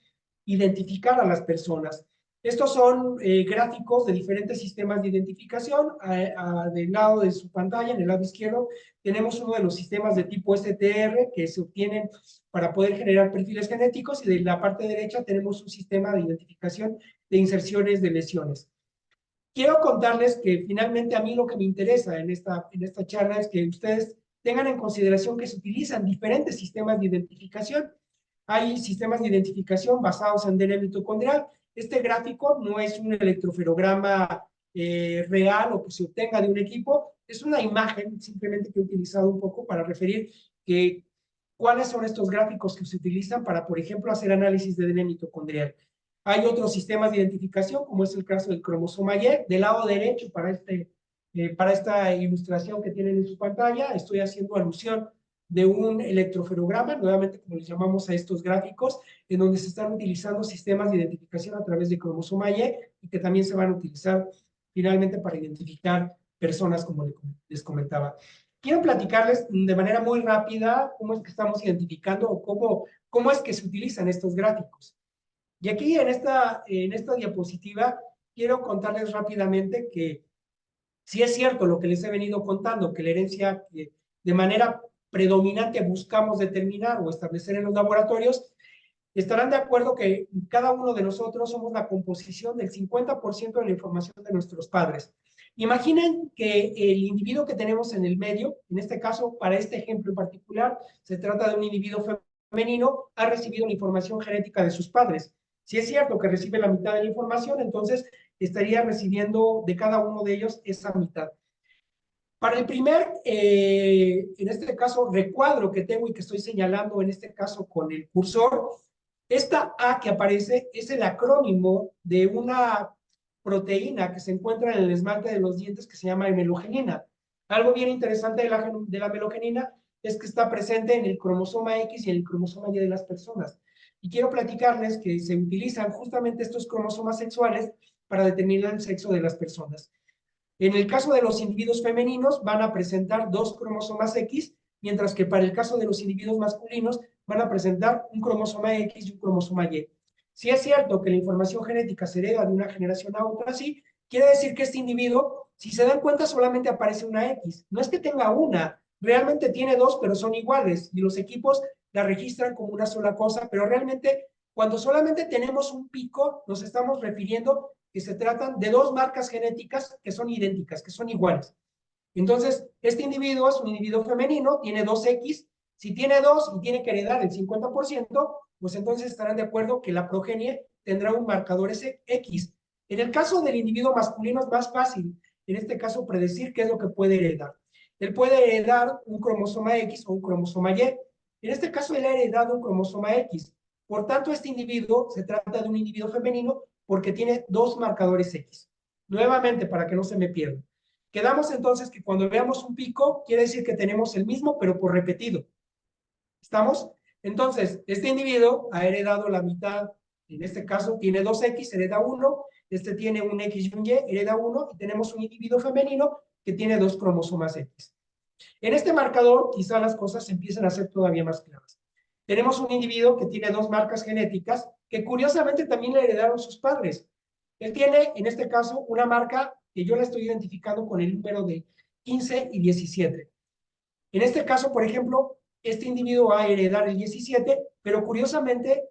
identificar a las personas. Estos son gráficos de diferentes sistemas de identificación. Del lado de su pantalla, en el lado izquierdo, tenemos uno de los sistemas de tipo STR que se obtienen para poder generar perfiles genéticos, y de la parte derecha tenemos un sistema de identificación de inserciones de lesiones. Quiero contarles que finalmente a mí lo que me interesa en esta charla es que ustedes tengan en consideración que se utilizan diferentes sistemas de identificación. Hay sistemas de identificación basados en DNA mitocondrial. Este gráfico no es un electroferograma real o que se obtenga de un equipo, es una imagen simplemente que he utilizado un poco para referir cuáles son estos gráficos que se utilizan para, por ejemplo, hacer análisis de DNA mitocondrial. Hay otros sistemas de identificación, como es el caso del cromosoma Y. Del lado derecho, para esta ilustración que tienen en su pantalla, estoy haciendo alusión de un electroferograma, nuevamente como les llamamos a estos gráficos, en donde se están utilizando sistemas de identificación a través de cromosoma y que también se van a utilizar finalmente para identificar personas, como les comentaba. Quiero platicarles de manera muy rápida cómo es que estamos identificando o cómo es que se utilizan estos gráficos. Y aquí en esta diapositiva quiero contarles rápidamente que sí es cierto lo que les he venido contando, que la herencia que de manera predominante buscamos determinar o establecer en los laboratorios, estarán de acuerdo que cada uno de nosotros somos la composición del 50% de la información de nuestros padres. Imaginen que el individuo que tenemos en el medio, en este caso, para este ejemplo en particular, se trata de un individuo femenino ha recibido la información genética de sus padres. Si es cierto que recibe la mitad de la información, entonces estaría recibiendo de cada uno de ellos esa mitad. Para el primer, en este caso, recuadro que tengo y que estoy señalando en este caso con el cursor, esta A que aparece es el acrónimo de una proteína que se encuentra en el esmalte de los dientes que se llama melogenina. Algo bien interesante de la melogenina es que está presente en el cromosoma X y en el cromosoma Y de las personas. Y quiero platicarles que se utilizan justamente estos cromosomas sexuales para determinar el sexo de las personas. En el caso de los individuos femeninos van a presentar dos cromosomas X, mientras que para el caso de los individuos masculinos van a presentar un cromosoma X y un cromosoma Y. Si es cierto que la información genética se hereda de una generación a otra, sí, quiere decir que este individuo, si se dan cuenta, solamente aparece una X. No es que tenga una, realmente tiene dos, pero son iguales, y los equipos la registran como una sola cosa, pero realmente cuando solamente tenemos un pico, nos estamos refiriendo que se tratan de dos marcas genéticas que son idénticas, que son iguales. Entonces, este individuo es un individuo femenino, tiene dos X. Si tiene dos y tiene que heredar el 50%, pues entonces estarán de acuerdo que la progenie tendrá un marcador ese X. En el caso del individuo masculino es más fácil, en este caso, predecir qué es lo que puede heredar. Él puede heredar un cromosoma X o un cromosoma Y. En este caso, él ha heredado un cromosoma X. Por tanto, este individuo se trata de un individuo femenino porque tiene dos marcadores X. Nuevamente, para que no se me pierda. Quedamos entonces que cuando veamos un pico, quiere decir que tenemos el mismo, pero por repetido. ¿Estamos? Entonces, este individuo ha heredado la mitad, en este caso tiene dos X, hereda uno, este tiene un X y un Y, hereda uno, y tenemos un individuo femenino que tiene dos cromosomas X. En este marcador, quizá las cosas empiecen a ser todavía más claras. Tenemos un individuo que tiene dos marcas genéticas que curiosamente también le heredaron sus padres. Él tiene, en este caso, una marca que yo la estoy identificando con el número de 15 y 17. En este caso, por ejemplo, este individuo va a heredar el 17, pero curiosamente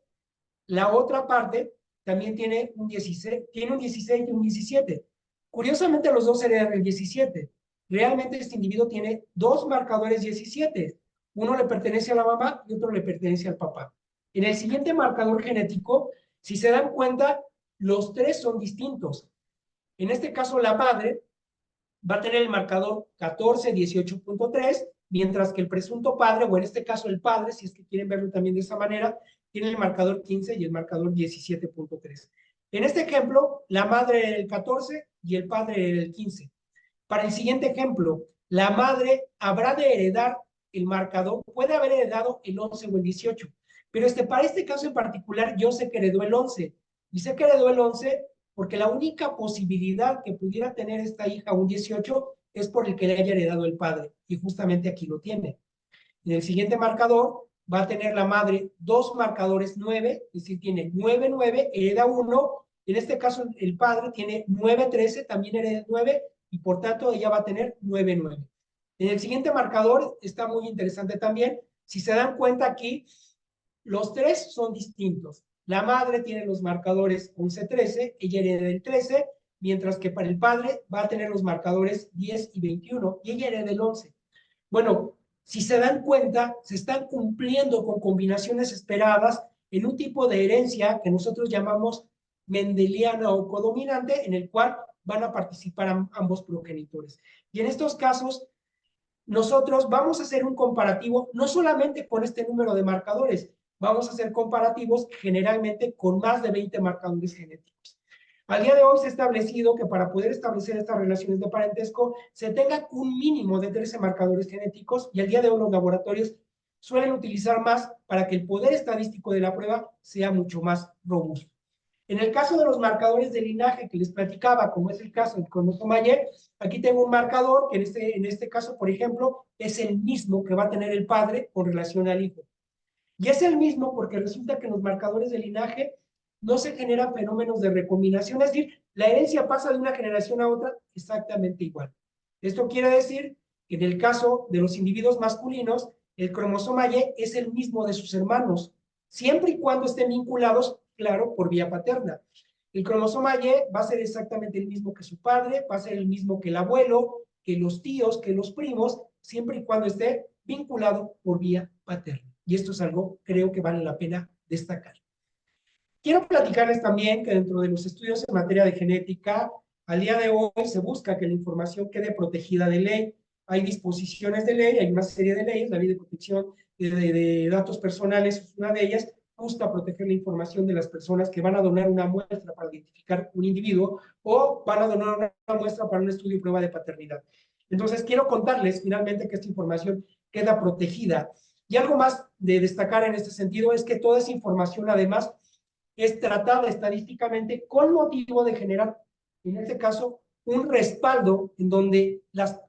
la otra parte también tiene un 16 y un 17. Curiosamente los dos heredan el 17. Realmente este individuo tiene dos marcadores 17. Uno le pertenece a la mamá y otro le pertenece al papá. En el siguiente marcador genético, si se dan cuenta, los tres son distintos. En este caso, la madre va a tener el marcador 1418.3, mientras que el presunto padre, o en este caso el padre, si es que quieren verlo también de esa manera, tiene el marcador 15 y el marcador 17.3. En este ejemplo, la madre era el 14 y el padre era el 15. Para el siguiente ejemplo, la madre habrá de heredar el marcador, puede haber heredado el 11 o el 18, pero para este caso en particular, yo sé que heredó el 11, y sé que heredó el 11 porque la única posibilidad que pudiera tener esta hija un 18 es por el que le haya heredado el padre, y justamente aquí lo tiene. En el siguiente marcador va a tener la madre dos marcadores 9, es decir, tiene 9, 9, hereda 1, en este caso el padre tiene 9, 13, también hereda 9, y por tanto ella va a tener 9, 9. En el siguiente marcador está muy interesante también, si se dan cuenta aquí, los tres son distintos. La madre tiene los marcadores 11, 13, ella hereda el 13, mientras que para el padre va a tener los marcadores 10 y 21, y ella hereda el 11. Bueno, si se dan cuenta, se están cumpliendo con combinaciones esperadas en un tipo de herencia que nosotros llamamos mendeliana o codominante, en el cual van a participar ambos progenitores. Y en estos casos, nosotros vamos a hacer un comparativo no solamente con este número de marcadores, vamos a hacer comparativos generalmente con más de 20 marcadores genéticos. Al día de hoy se ha establecido que para poder establecer estas relaciones de parentesco se tenga un mínimo de 13 marcadores genéticos, y al día de hoy los laboratorios suelen utilizar más para que el poder estadístico de la prueba sea mucho más robusto. En el caso de los marcadores de linaje que les platicaba, como es el caso del cromosoma Y, aquí tengo un marcador que en este caso, por ejemplo, es el mismo que va a tener el padre con relación al hijo. Y es el mismo porque resulta que en los marcadores de linaje no se generan fenómenos de recombinación, es decir, la herencia pasa de una generación a otra exactamente igual. Esto quiere decir que en el caso de los individuos masculinos, el cromosoma Y es el mismo de sus hermanos, siempre y cuando estén vinculados, claro, por vía paterna. El cromosoma Y va a ser exactamente el mismo que su padre, va a ser el mismo que el abuelo, que los tíos, que los primos, siempre y cuando esté vinculado por vía paterna. y esto es algo creo que vale la pena destacar. Quiero platicarles también que dentro de los estudios en materia de genética, al día de hoy se busca que la información quede protegida de ley. Hay disposiciones de ley, hay una serie de leyes, la Ley de Protección de Datos Personales es una de ellas, busca proteger la información de las personas que van a donar una muestra para identificar un individuo o van a donar una muestra para un estudio y prueba de paternidad. Entonces, quiero contarles finalmente que esta información queda protegida. Y algo más de destacar en este sentido es que toda esa información, además, es tratada estadísticamente con motivo de generar, en este caso, un respaldo en donde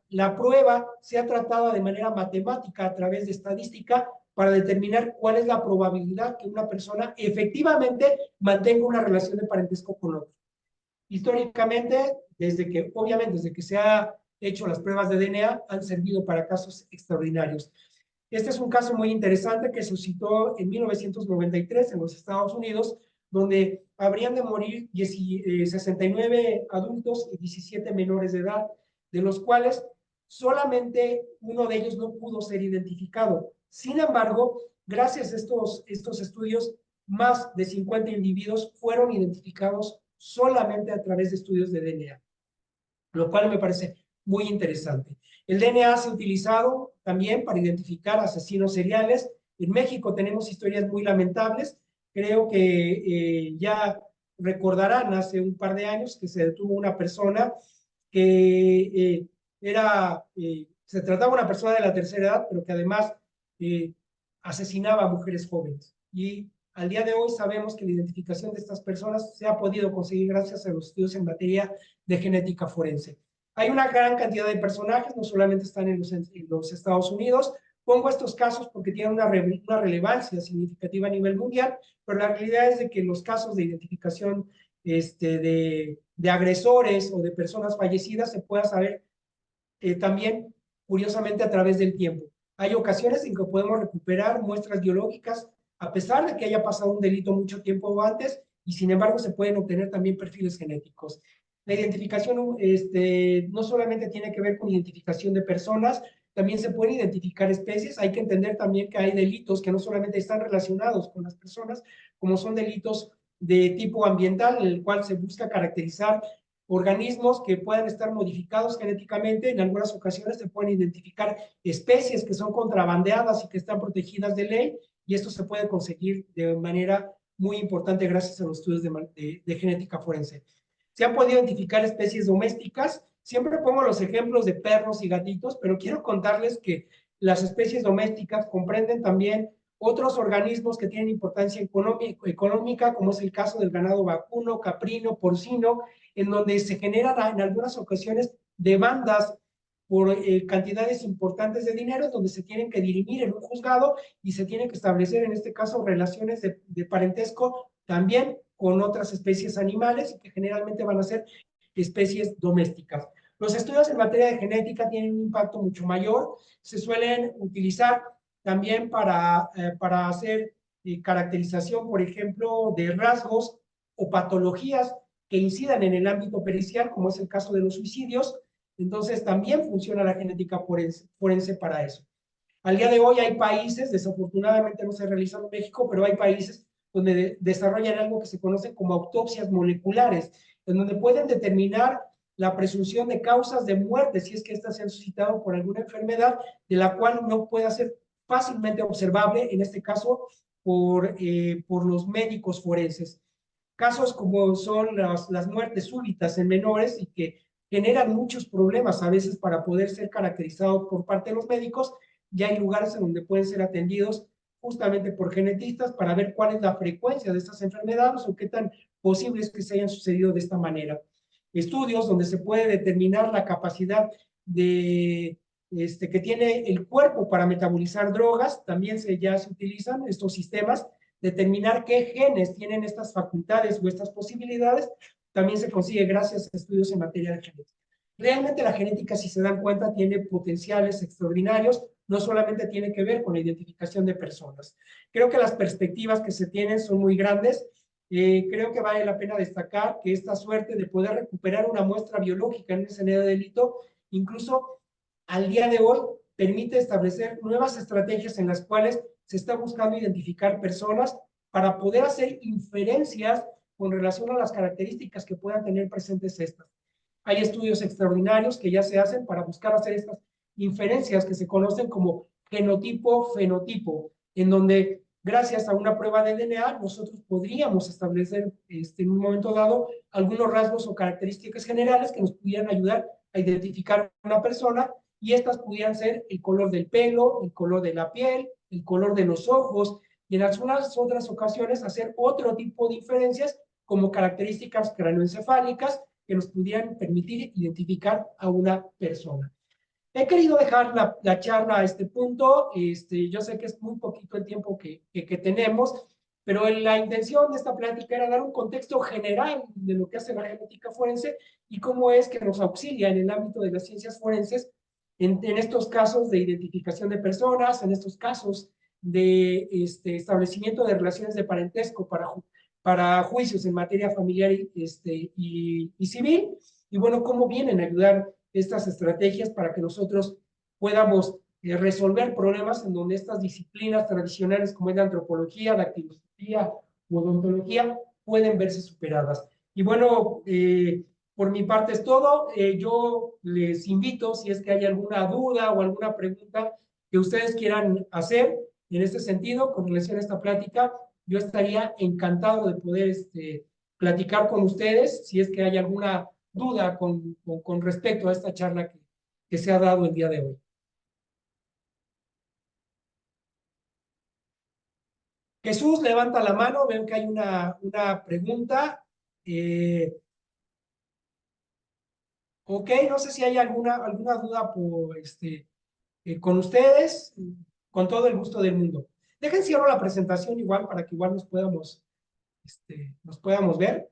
la prueba sea tratada de manera matemática a través de estadística para determinar cuál es la probabilidad que una persona efectivamente mantenga una relación de parentesco con otro. Históricamente, obviamente, desde que se han hecho las pruebas de DNA, han servido para casos extraordinarios. Este es un caso muy interesante que se suscitó en 1993 en los Estados Unidos, donde habrían de morir 69 adultos y 17 menores de edad, de los cuales solamente uno de ellos no pudo ser identificado. Sin embargo, gracias a estos estudios, más de 50 individuos fueron identificados solamente a través de estudios de DNA, lo cual me parece muy interesante. El DNA se ha utilizado también para identificar asesinos seriales. En México tenemos historias muy lamentables. Creo que ya recordarán hace un par de años que se detuvo una persona que se trataba de una persona de la tercera edad, pero que además asesinaba a mujeres jóvenes. Y al día de hoy sabemos que la identificación de estas personas se ha podido conseguir gracias a los estudios en materia de genética forense. Hay una gran cantidad de personajes, no solamente están en los Estados Unidos. Pongo estos casos porque tienen una relevancia significativa a nivel mundial, pero la realidad es de que los casos de identificación de agresores o de personas fallecidas se pueda saber también, curiosamente, a través del tiempo. Hay ocasiones en que podemos recuperar muestras biológicas a pesar de que haya pasado un delito mucho tiempo antes, y sin embargo se pueden obtener también perfiles genéticos. La identificación no solamente tiene que ver con identificación de personas, también se pueden identificar especies. Hay que entender también que hay delitos que no solamente están relacionados con las personas, como son delitos de tipo ambiental, en el cual se busca caracterizar organismos que puedan estar modificados genéticamente. En algunas ocasiones se pueden identificar especies que son contrabandeadas y que están protegidas de ley, y esto se puede conseguir de manera muy importante gracias a los estudios de genética forense. Se han podido identificar especies domésticas. Siempre pongo los ejemplos de perros y gatitos, pero quiero contarles que las especies domésticas comprenden también otros organismos que tienen importancia económica, como es el caso del ganado vacuno, caprino, porcino, en donde se generan en algunas ocasiones demandas por cantidades importantes de dinero, donde se tienen que dirimir en un juzgado y se tienen que establecer, en este caso, relaciones de parentesco también con otras especies animales, que generalmente van a ser especies domésticas. Los estudios en materia de genética tienen un impacto mucho mayor. Se suelen utilizar también para hacer caracterización, por ejemplo, de rasgos o patologías que incidan en el ámbito pericial, como es el caso de los suicidios. Entonces, también funciona la genética forense para eso. Al día de hoy hay países, desafortunadamente no se realizan en México, pero hay países donde desarrollan algo que se conoce como autopsias moleculares, en donde pueden determinar la presunción de causas de muerte si es que éstas se han suscitado por alguna enfermedad de la cual no pueda ser fácilmente observable, en este caso, por los médicos forenses. Casos como son las muertes súbitas en menores y que generan muchos problemas a veces para poder ser caracterizados por parte de los médicos. Ya hay lugares en donde pueden ser atendidos justamente por genetistas para ver cuál es la frecuencia de estas enfermedades o qué tan posible es que se hayan sucedido de esta manera. Estudios donde se puede determinar la capacidad que tiene el cuerpo para metabolizar drogas, también ya se utilizan estos sistemas. Determinar qué genes tienen estas facultades o estas posibilidades también se consigue gracias a estudios en materia de genética. Realmente la genética, si se dan cuenta, tiene potenciales extraordinarios, no solamente tiene que ver con la identificación de personas. Creo que las perspectivas que se tienen son muy grandes. Creo que vale la pena destacar que esta suerte de poder recuperar una muestra biológica en un escenario de delito, incluso al día de hoy, permite establecer nuevas estrategias en las cuales se está buscando identificar personas para poder hacer inferencias con relación a las características que puedan tener presentes estas. Hay estudios extraordinarios que ya se hacen para buscar hacer estas inferencias que se conocen como genotipo-fenotipo, en donde gracias a una prueba de DNA nosotros podríamos establecer en un momento dado algunos rasgos o características generales que nos pudieran ayudar a identificar a una persona, y estas pudieran ser el color del pelo, el color de la piel, el color de los ojos, y en algunas otras ocasiones hacer otro tipo de inferencias como características craneoencefálicas que nos pudieran permitir identificar a una persona. He querido dejar la charla a este punto. Yo sé que es muy poquito el tiempo que tenemos, pero la intención de esta plática era dar un contexto general de lo que hace la genética forense y cómo es que nos auxilia en el ámbito de las ciencias forenses en estos casos de identificación de personas, en estos casos de establecimiento de relaciones de parentesco para juicios en materia familiar y civil. Y bueno, cómo vienen a ayudar estas estrategias para que nosotros podamos resolver problemas en donde estas disciplinas tradicionales como es la antropología, la dactiloscopía o odontología pueden verse superadas. Y bueno, por mi parte es todo. Yo les invito, si es que hay alguna duda o alguna pregunta que ustedes quieran hacer en este sentido con relación a esta plática, yo estaría encantado de poder platicar con ustedes si es que hay alguna duda con respecto a esta charla que se ha dado el día de hoy. Jesús levanta la mano, veo que hay una pregunta. Ok, no sé si hay alguna duda con ustedes, con todo el gusto del mundo. Dejen cierro la presentación igual para que igual nos podamos ver.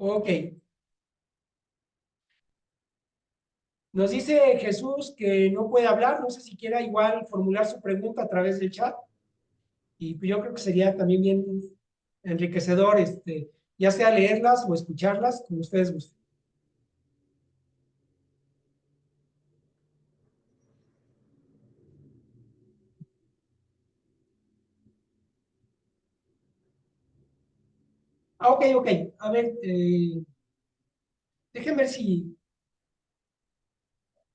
Ok. Nos dice Jesús que no puede hablar, no sé si quiera igual formular su pregunta a través del chat. Y yo creo que sería también bien enriquecedor, ya sea leerlas o escucharlas, como ustedes gusten. Ah, ok, ok. A ver, déjenme ver si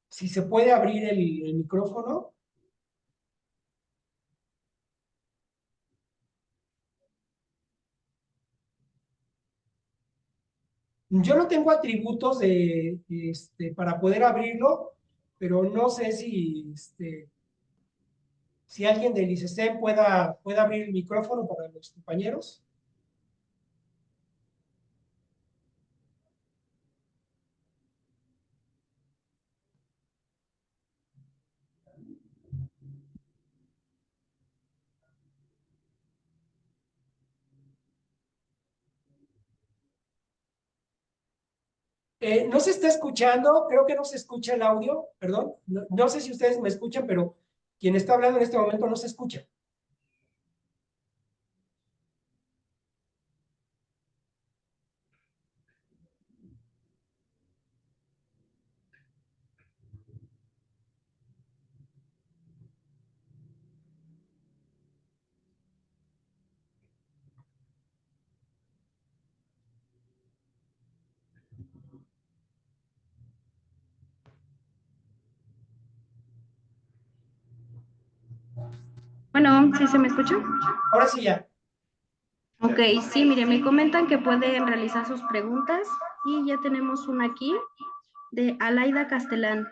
se puede abrir el micrófono. Yo no tengo atributos para poder abrirlo, pero no sé si alguien del ICESEM pueda abrir el micrófono para los compañeros. No se está escuchando, creo que no se escucha el audio, perdón. No sé si ustedes me escuchan, pero quien está hablando en este momento no se escucha. Bueno, ¿sí se me escucha? Ahora sí ya. Ok, sí, mire, me comentan que pueden realizar sus preguntas y ya tenemos una aquí de Alaida Castelán.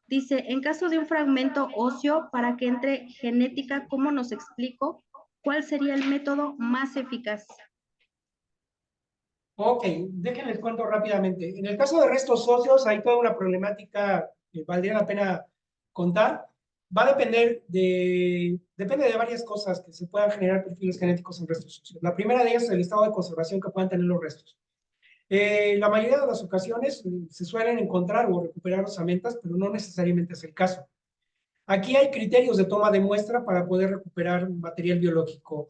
Dice, en caso de un fragmento óseo para que entre genética, ¿cómo nos explico? ¿Cuál sería el método más eficaz? Ok, déjenles cuento rápidamente. En el caso de restos óseos hay toda una problemática que valdría la pena contar. Va a depende de varias cosas que se puedan generar perfiles genéticos en restos óseos. La primera de ellas es el estado de conservación que puedan tener los restos. La mayoría de las ocasiones se suelen encontrar o recuperar osamentas, pero no necesariamente es el caso. Aquí hay criterios de toma de muestra para poder recuperar material biológico.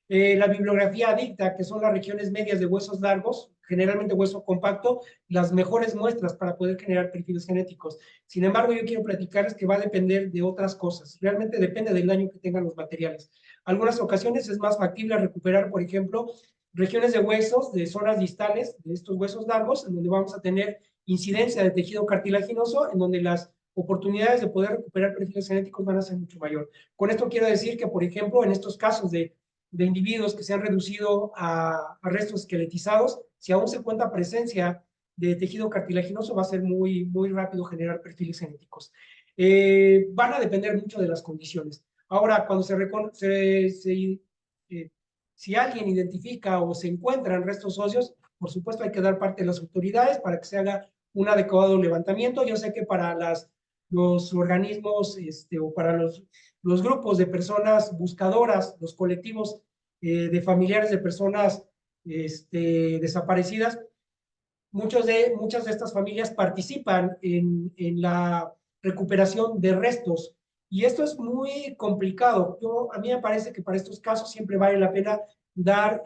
La bibliografía dicta que son las regiones medias de huesos largos, generalmente hueso compacto, las mejores muestras para poder generar perfiles genéticos. Sin embargo, yo quiero platicarles que va a depender de otras cosas. Realmente depende del daño que tengan los materiales. Algunas ocasiones es más factible recuperar, por ejemplo, regiones de huesos, de zonas distales, de estos huesos largos, en donde vamos a tener incidencia de tejido cartilaginoso, en donde las oportunidades de poder recuperar perfiles genéticos van a ser mucho mayor. Con esto quiero decir que, por ejemplo, en estos casos de individuos que se han reducido a restos esqueletizados, si aún se encuentra presencia de tejido cartilaginoso, va a ser muy rápido generar perfiles genéticos. Van a depender mucho de las condiciones. Ahora, cuando si alguien identifica o se encuentran restos óseos, por supuesto hay que dar parte de las autoridades para que se haga un adecuado levantamiento. Yo sé que para los organismos o para los grupos de personas buscadoras, los colectivos de familiares de personas desaparecidas, muchas de estas familias participan en la recuperación de restos. Y esto es muy complicado. A mí me parece que para estos casos siempre vale la pena dar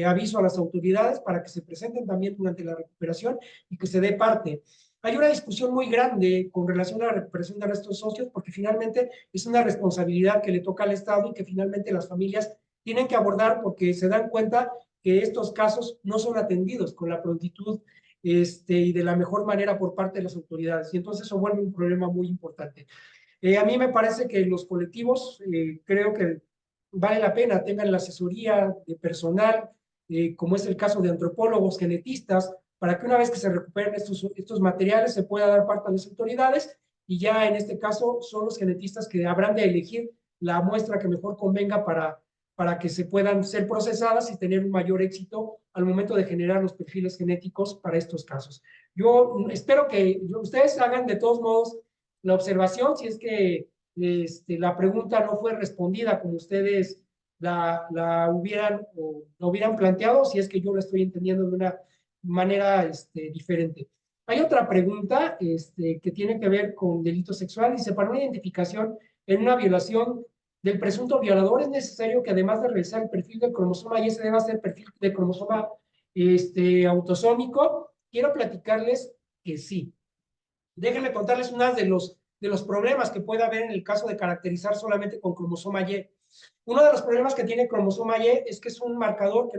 aviso a las autoridades para que se presenten también durante la recuperación y que se dé parte. Hay una discusión muy grande con relación a la recuperación de restos óseos porque finalmente es una responsabilidad que le toca al Estado y que finalmente las familias tienen que abordar porque se dan cuenta que estos casos no son atendidos con la prontitud y de la mejor manera por parte de las autoridades. Y entonces eso vuelve un problema muy importante. A mí me parece que los colectivos, creo que vale la pena, tengan la asesoría de personal, como es el caso de antropólogos, genetistas, para que una vez que se recuperen estos materiales se pueda dar parte a las autoridades y ya en este caso son los genetistas que habrán de elegir la muestra que mejor convenga para que se puedan ser procesadas y tener un mayor éxito al momento de generar los perfiles genéticos para estos casos. Yo espero que ustedes hagan de todos modos la observación, si es que la pregunta no fue respondida como ustedes la hubieran planteado, si es que yo la estoy entendiendo de una manera diferente. Hay otra pregunta que tiene que ver con delito sexual. Dice, para una identificación en una violación del presunto violador, es necesario que además de realizar el perfil del cromosoma Y, se deba hacer perfil de cromosoma autosómico. Quiero platicarles que sí. Déjenme contarles uno de los problemas que puede haber en el caso de caracterizar solamente con cromosoma Y. Uno de los problemas que tiene cromosoma Y es que es un marcador que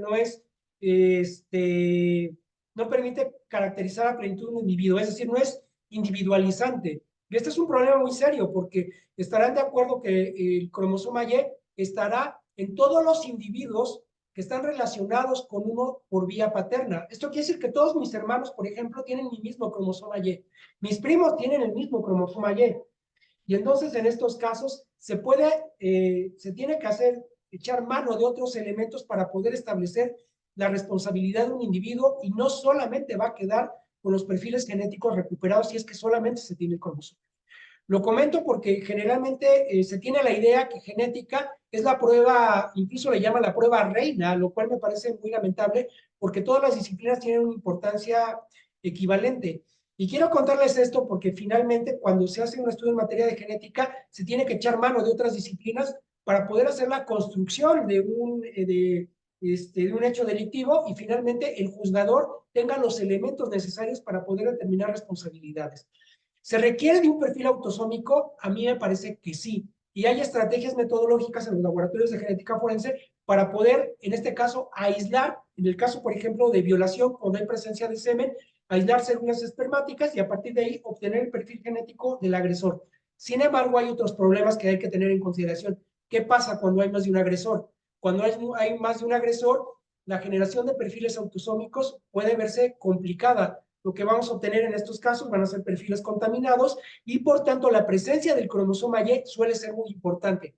no permite caracterizar a plenitud un individuo, es decir, no es individualizante. Y este es un problema muy serio porque estarán de acuerdo que el cromosoma Y estará en todos los individuos que están relacionados con uno por vía paterna. Esto quiere decir que todos mis hermanos, por ejemplo, tienen mi mismo cromosoma Y. Mis primos tienen el mismo cromosoma Y. Y entonces en estos casos se tiene que echar mano de otros elementos para poder establecer la responsabilidad de un individuo y no solamente va a quedar con los perfiles genéticos recuperados si es que solamente se tiene el cromosoma. Lo comento porque generalmente se tiene la idea que genética es la prueba, incluso le llama la prueba reina, lo cual me parece muy lamentable porque todas las disciplinas tienen una importancia equivalente. Y quiero contarles esto porque finalmente cuando se hace un estudio en materia de genética se tiene que echar mano de otras disciplinas para poder hacer la construcción de un hecho delictivo y finalmente el juzgador tenga los elementos necesarios para poder determinar responsabilidades. ¿Se requiere de un perfil autosómico? A mí me parece que sí. Y hay estrategias metodológicas en los laboratorios de genética forense para poder, en este caso, aislar, en el caso, por ejemplo, de violación, cuando hay presencia de semen, aislar células espermáticas y a partir de ahí obtener el perfil genético del agresor. Sin embargo, hay otros problemas que hay que tener en consideración. ¿Qué pasa cuando hay más de un agresor? Cuando hay más de un agresor, la generación de perfiles autosómicos puede verse complicada. Lo que vamos a obtener en estos casos van a ser perfiles contaminados y por tanto la presencia del cromosoma Y suele ser muy importante.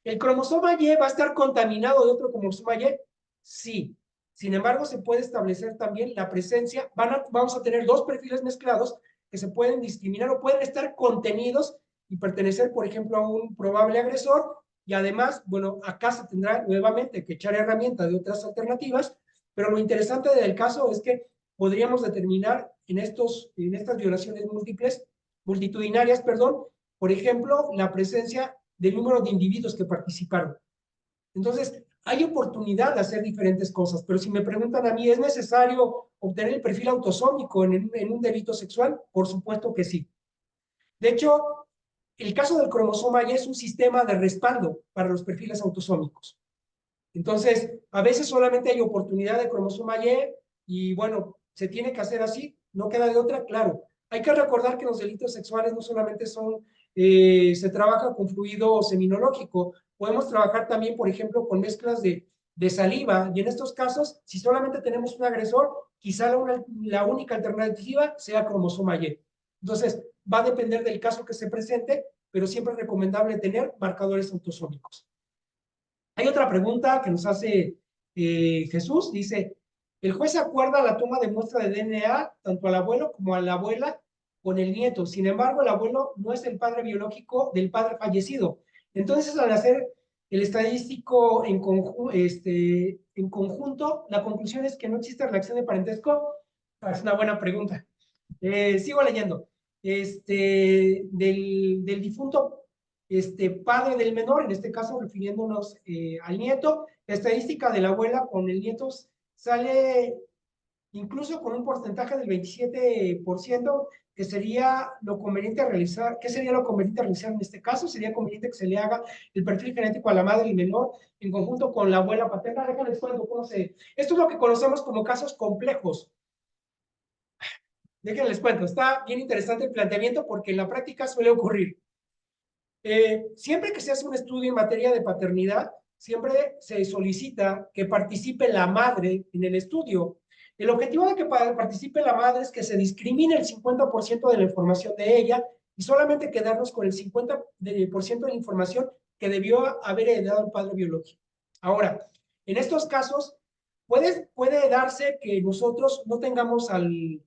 ¿El cromosoma Y va a estar contaminado de otro cromosoma Y? Sí. Sin embargo, se puede establecer también la presencia, vamos a tener dos perfiles mezclados que se pueden discriminar o pueden estar contenidos y pertenecer, por ejemplo, a un probable agresor y además, bueno, acá se tendrá nuevamente que echar herramientas de otras alternativas, pero lo interesante del caso es que podríamos determinar en estas violaciones multitudinarias, por ejemplo, la presencia del número de individuos que participaron. Entonces, hay oportunidad de hacer diferentes cosas, pero si me preguntan a mí, ¿es necesario obtener el perfil autosómico en un delito sexual? Por supuesto que sí. De hecho, el caso del cromosoma Y es un sistema de respaldo para los perfiles autosómicos. Entonces, a veces solamente hay oportunidad de cromosoma y bueno, se tiene que hacer así, no queda de otra, claro. Hay que recordar que los delitos sexuales no solamente son, se trabaja con fluido seminológico, podemos trabajar también, por ejemplo, con mezclas de saliva, y en estos casos, si solamente tenemos un agresor, quizá la única alternativa sea cromosoma Y. Entonces, va a depender del caso que se presente, pero siempre es recomendable tener marcadores autosómicos. Hay otra pregunta que nos hace Jesús, dice, el juez acuerda la toma de muestra de DNA tanto al abuelo como a la abuela con el nieto. Sin embargo, el abuelo no es el padre biológico del padre fallecido. Entonces, al hacer el estadístico en conjunto, la conclusión es que no existe relación de parentesco. Es una buena pregunta. Sigo leyendo. Del difunto padre del menor, en este caso refiriéndonos al nieto, la estadística de la abuela con el nieto sale incluso con un porcentaje del 27%, que sería lo conveniente realizar. ¿Qué sería lo conveniente realizar en este caso? Sería conveniente que se le haga el perfil genético a la madre del menor en conjunto con la abuela paterna. Déjales cuento cómo se... Esto es lo que conocemos como casos complejos. Déjenles cuento, está bien interesante el planteamiento porque en la práctica suele ocurrir. Siempre que se hace un estudio en materia de paternidad, siempre se solicita que participe la madre en el estudio. El objetivo de que participe la madre es que se discrimine el 50% de la información de ella y solamente quedarnos con el 50% de la información que debió haber heredado el padre biológico. Ahora, en estos casos, puede darse que nosotros no tengamos al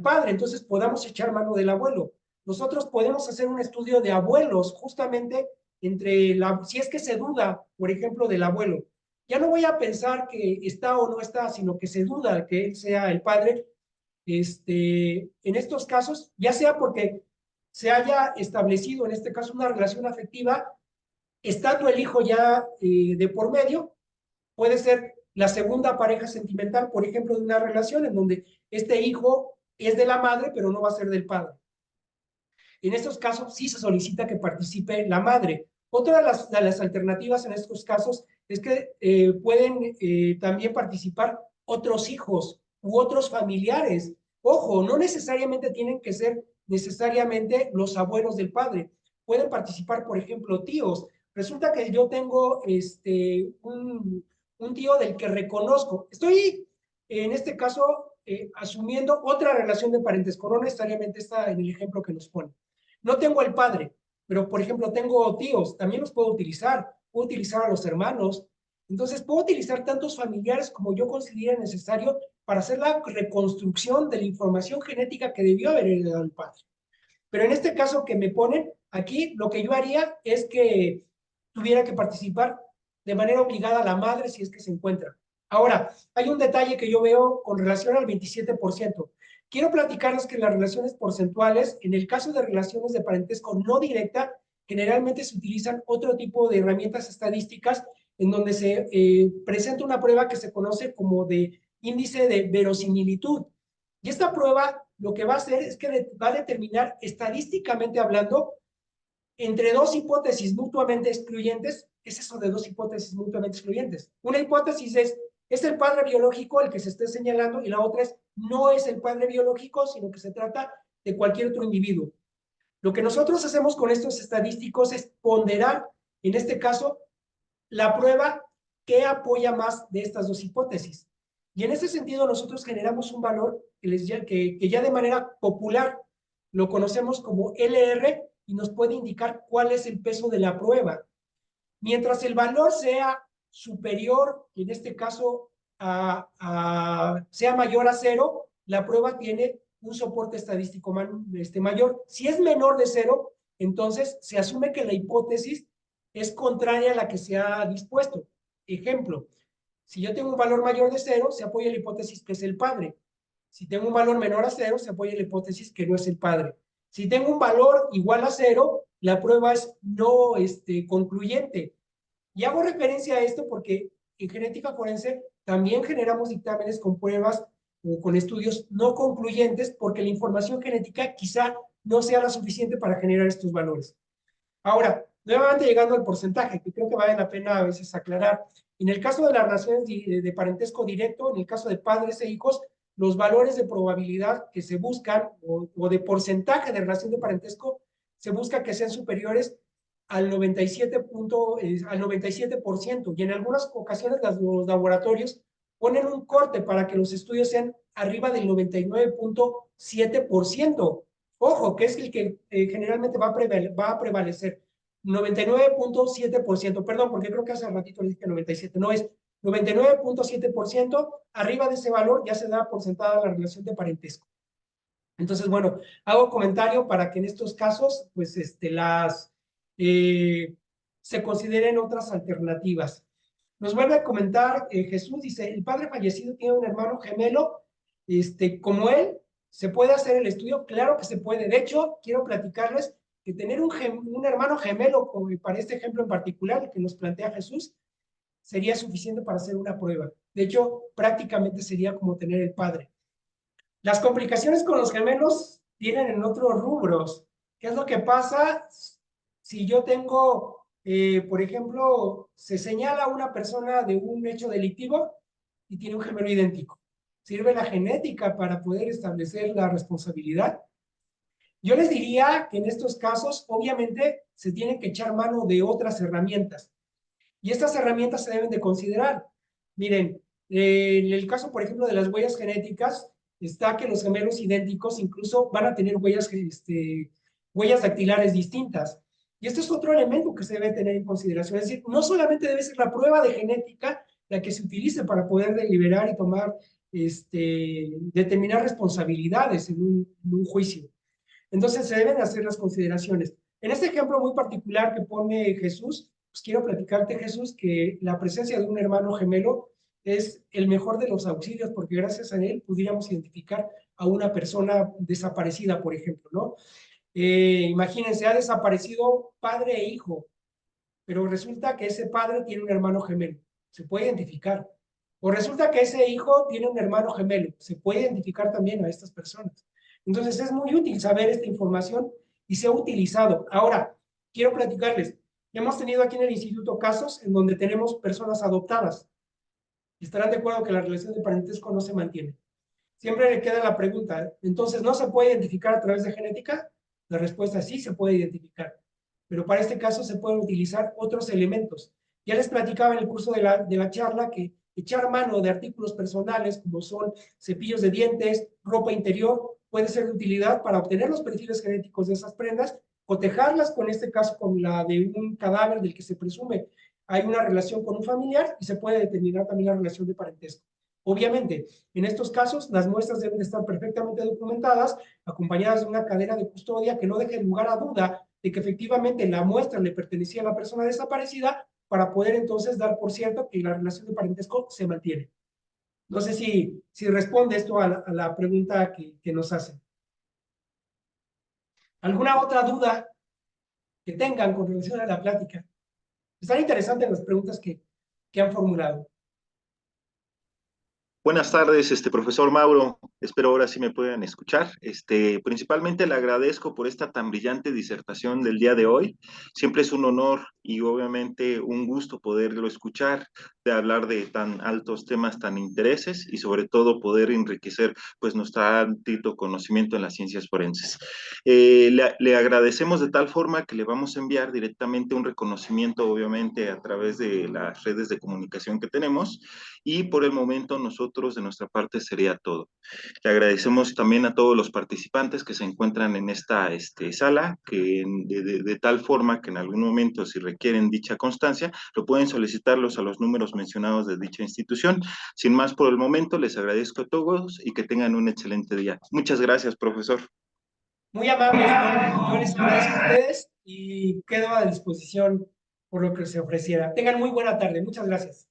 padre, entonces podamos echar mano del abuelo. Nosotros podemos hacer un estudio de abuelos, justamente si es que se duda, por ejemplo, del abuelo. Ya no voy a pensar que está o no está, sino que se duda que él sea el padre. En estos casos, ya sea porque se haya establecido, en este caso, una relación afectiva, estando el hijo ya de por medio, puede ser la segunda pareja sentimental, por ejemplo, de una relación en donde este hijo es de la madre, pero no va a ser del padre. En estos casos sí se solicita que participe la madre. Otra de las alternativas en estos casos es que pueden también participar otros hijos u otros familiares. Ojo, no necesariamente tienen que ser necesariamente los abuelos del padre. Pueden participar, por ejemplo, tíos. Resulta que yo tengo un tío del que reconozco. Estoy, en este caso, asumiendo otra relación de parentesco. No necesariamente está en el ejemplo que nos pone. No tengo el padre, pero por ejemplo tengo tíos, también los puedo utilizar a los hermanos. Entonces puedo utilizar tantos familiares como yo considere necesario para hacer la reconstrucción de la información genética que debió haber heredado el padre. Pero en este caso que me ponen aquí, lo que yo haría es que tuviera que participar de manera obligada la madre si es que se encuentra. Ahora, hay un detalle que yo veo con relación al 27%. Quiero platicarles que las relaciones porcentuales, en el caso de relaciones de parentesco no directa, generalmente se utilizan otro tipo de herramientas estadísticas en donde se presenta una prueba que se conoce como de índice de verosimilitud. Y esta prueba lo que va a hacer es que va a determinar estadísticamente hablando entre dos hipótesis mutuamente excluyentes. ¿Qué es eso de dos hipótesis mutuamente excluyentes? Una hipótesis es el padre biológico el que se esté señalando y la otra es no es el padre biológico, sino que se trata de cualquier otro individuo. Lo que nosotros hacemos con estos estadísticos es ponderar, en este caso, la prueba que apoya más de estas dos hipótesis. Y en ese sentido nosotros generamos un valor que ya de manera popular lo conocemos como LR y nos puede indicar cuál es el peso de la prueba. Mientras el valor sea superior, en este caso sea mayor a 0, la prueba tiene un soporte estadístico mayor. Si es menor de 0, entonces se asume que la hipótesis es contraria a la que se ha dispuesto. Ejemplo, si yo tengo un valor mayor de 0, se apoya la hipótesis que es el padre. Si tengo un valor menor a 0, se apoya la hipótesis que no es el padre. Si tengo un valor igual a 0, la prueba es no concluyente. Y hago referencia a esto porque en genética forense también generamos dictámenes con pruebas o con estudios no concluyentes porque la información genética quizá no sea la suficiente para generar estos valores. Ahora, nuevamente llegando al porcentaje, que creo que vale la pena a veces aclarar. En el caso de las relaciones de parentesco directo, en el caso de padres e hijos, los valores de probabilidad que se buscan o de porcentaje de relación de parentesco se busca que sean superiores al 97%, y en algunas ocasiones los laboratorios ponen un corte para que los estudios sean arriba del 99.7%. Ojo, que es el que generalmente va a prevalecer. 99.7%, perdón, porque creo que hace ratito le dije 97, no es 99.7%, arriba de ese valor ya se da por sentada la relación de parentesco. Entonces, bueno, hago comentario para que en estos casos, pues, se consideren otras alternativas. Nos vuelve a comentar Jesús, dice, el padre fallecido tiene un hermano gemelo, como él, ¿se puede hacer el estudio? Claro que se puede. De hecho, quiero platicarles que tener un hermano gemelo, como para este ejemplo en particular, el que nos plantea Jesús, sería suficiente para hacer una prueba. De hecho, prácticamente sería como tener el padre. Las complicaciones con los gemelos vienen en otros rubros. ¿Qué es lo que pasa si yo tengo, por ejemplo, se señala a una persona de un hecho delictivo y tiene un gemelo idéntico? ¿Sirve la genética para poder establecer la responsabilidad? Yo les diría que en estos casos, obviamente, se tiene que echar mano de otras herramientas. Y estas herramientas se deben de considerar. Miren, en el caso, por ejemplo, de las huellas genéticas, está que los gemelos idénticos incluso van a tener huellas dactilares distintas. Y este es otro elemento que se debe tener en consideración. Es decir, no solamente debe ser la prueba de genética la que se utilice para poder deliberar y tomar, determinar responsabilidades en un juicio. Entonces se deben hacer las consideraciones. En este ejemplo muy particular que pone Jesús, pues quiero platicarte, Jesús, que la presencia de un hermano gemelo es el mejor de los auxilios, porque gracias a él pudiéramos identificar a una persona desaparecida, por ejemplo, ¿no? Imagínense, ha desaparecido padre e hijo, pero resulta que ese padre tiene un hermano gemelo, se puede identificar. O resulta que ese hijo tiene un hermano gemelo, se puede identificar también a estas personas. Entonces es muy útil saber esta información y se ha utilizado. Ahora, quiero platicarles, hemos tenido aquí en el instituto casos en donde tenemos personas adoptadas. Estarán de acuerdo que la relación de parentesco no se mantiene. Siempre le queda la pregunta, entonces, ¿no se puede identificar a través de genética? La respuesta es sí, se puede identificar. Pero para este caso se pueden utilizar otros elementos. Ya les platicaba en el curso de la charla que echar mano de artículos personales como son cepillos de dientes, ropa interior, puede ser de utilidad para obtener los perfiles genéticos de esas prendas, cotejarlas con este caso con la de un cadáver del que se presume hay una relación con un familiar y se puede determinar también la relación de parentesco. Obviamente, en estos casos, las muestras deben estar perfectamente documentadas, acompañadas de una cadena de custodia que no deje lugar a duda de que efectivamente la muestra le pertenecía a la persona desaparecida para poder entonces dar por cierto que la relación de parentesco se mantiene. No sé si responde esto a la pregunta que nos hacen. ¿Alguna otra duda que tengan con relación a la plática? Están interesantes las preguntas que han formulado. Buenas tardes, profesor Mauro. Espero ahora sí me puedan escuchar. Principalmente le agradezco por esta tan brillante disertación del día de hoy. Siempre es un honor y obviamente un gusto poderlo escuchar, de hablar de tan altos temas, tan intereses y sobre todo poder enriquecer pues nuestro ámbito conocimiento en las ciencias forenses. Le agradecemos de tal forma que le vamos a enviar directamente un reconocimiento, obviamente a través de las redes de comunicación que tenemos, y por el momento nosotros de nuestra parte sería todo. Le agradecemos también a todos los participantes que se encuentran en esta sala, que de tal forma que en algún momento, si requieren dicha constancia, lo pueden solicitarlos a los números mencionados de dicha institución. Sin más por el momento, les agradezco a todos y que tengan un excelente día. Muchas gracias, profesor. Muy amables, yo les agradezco a ustedes y quedo a disposición por lo que se ofreciera. Tengan muy buena tarde. Muchas gracias.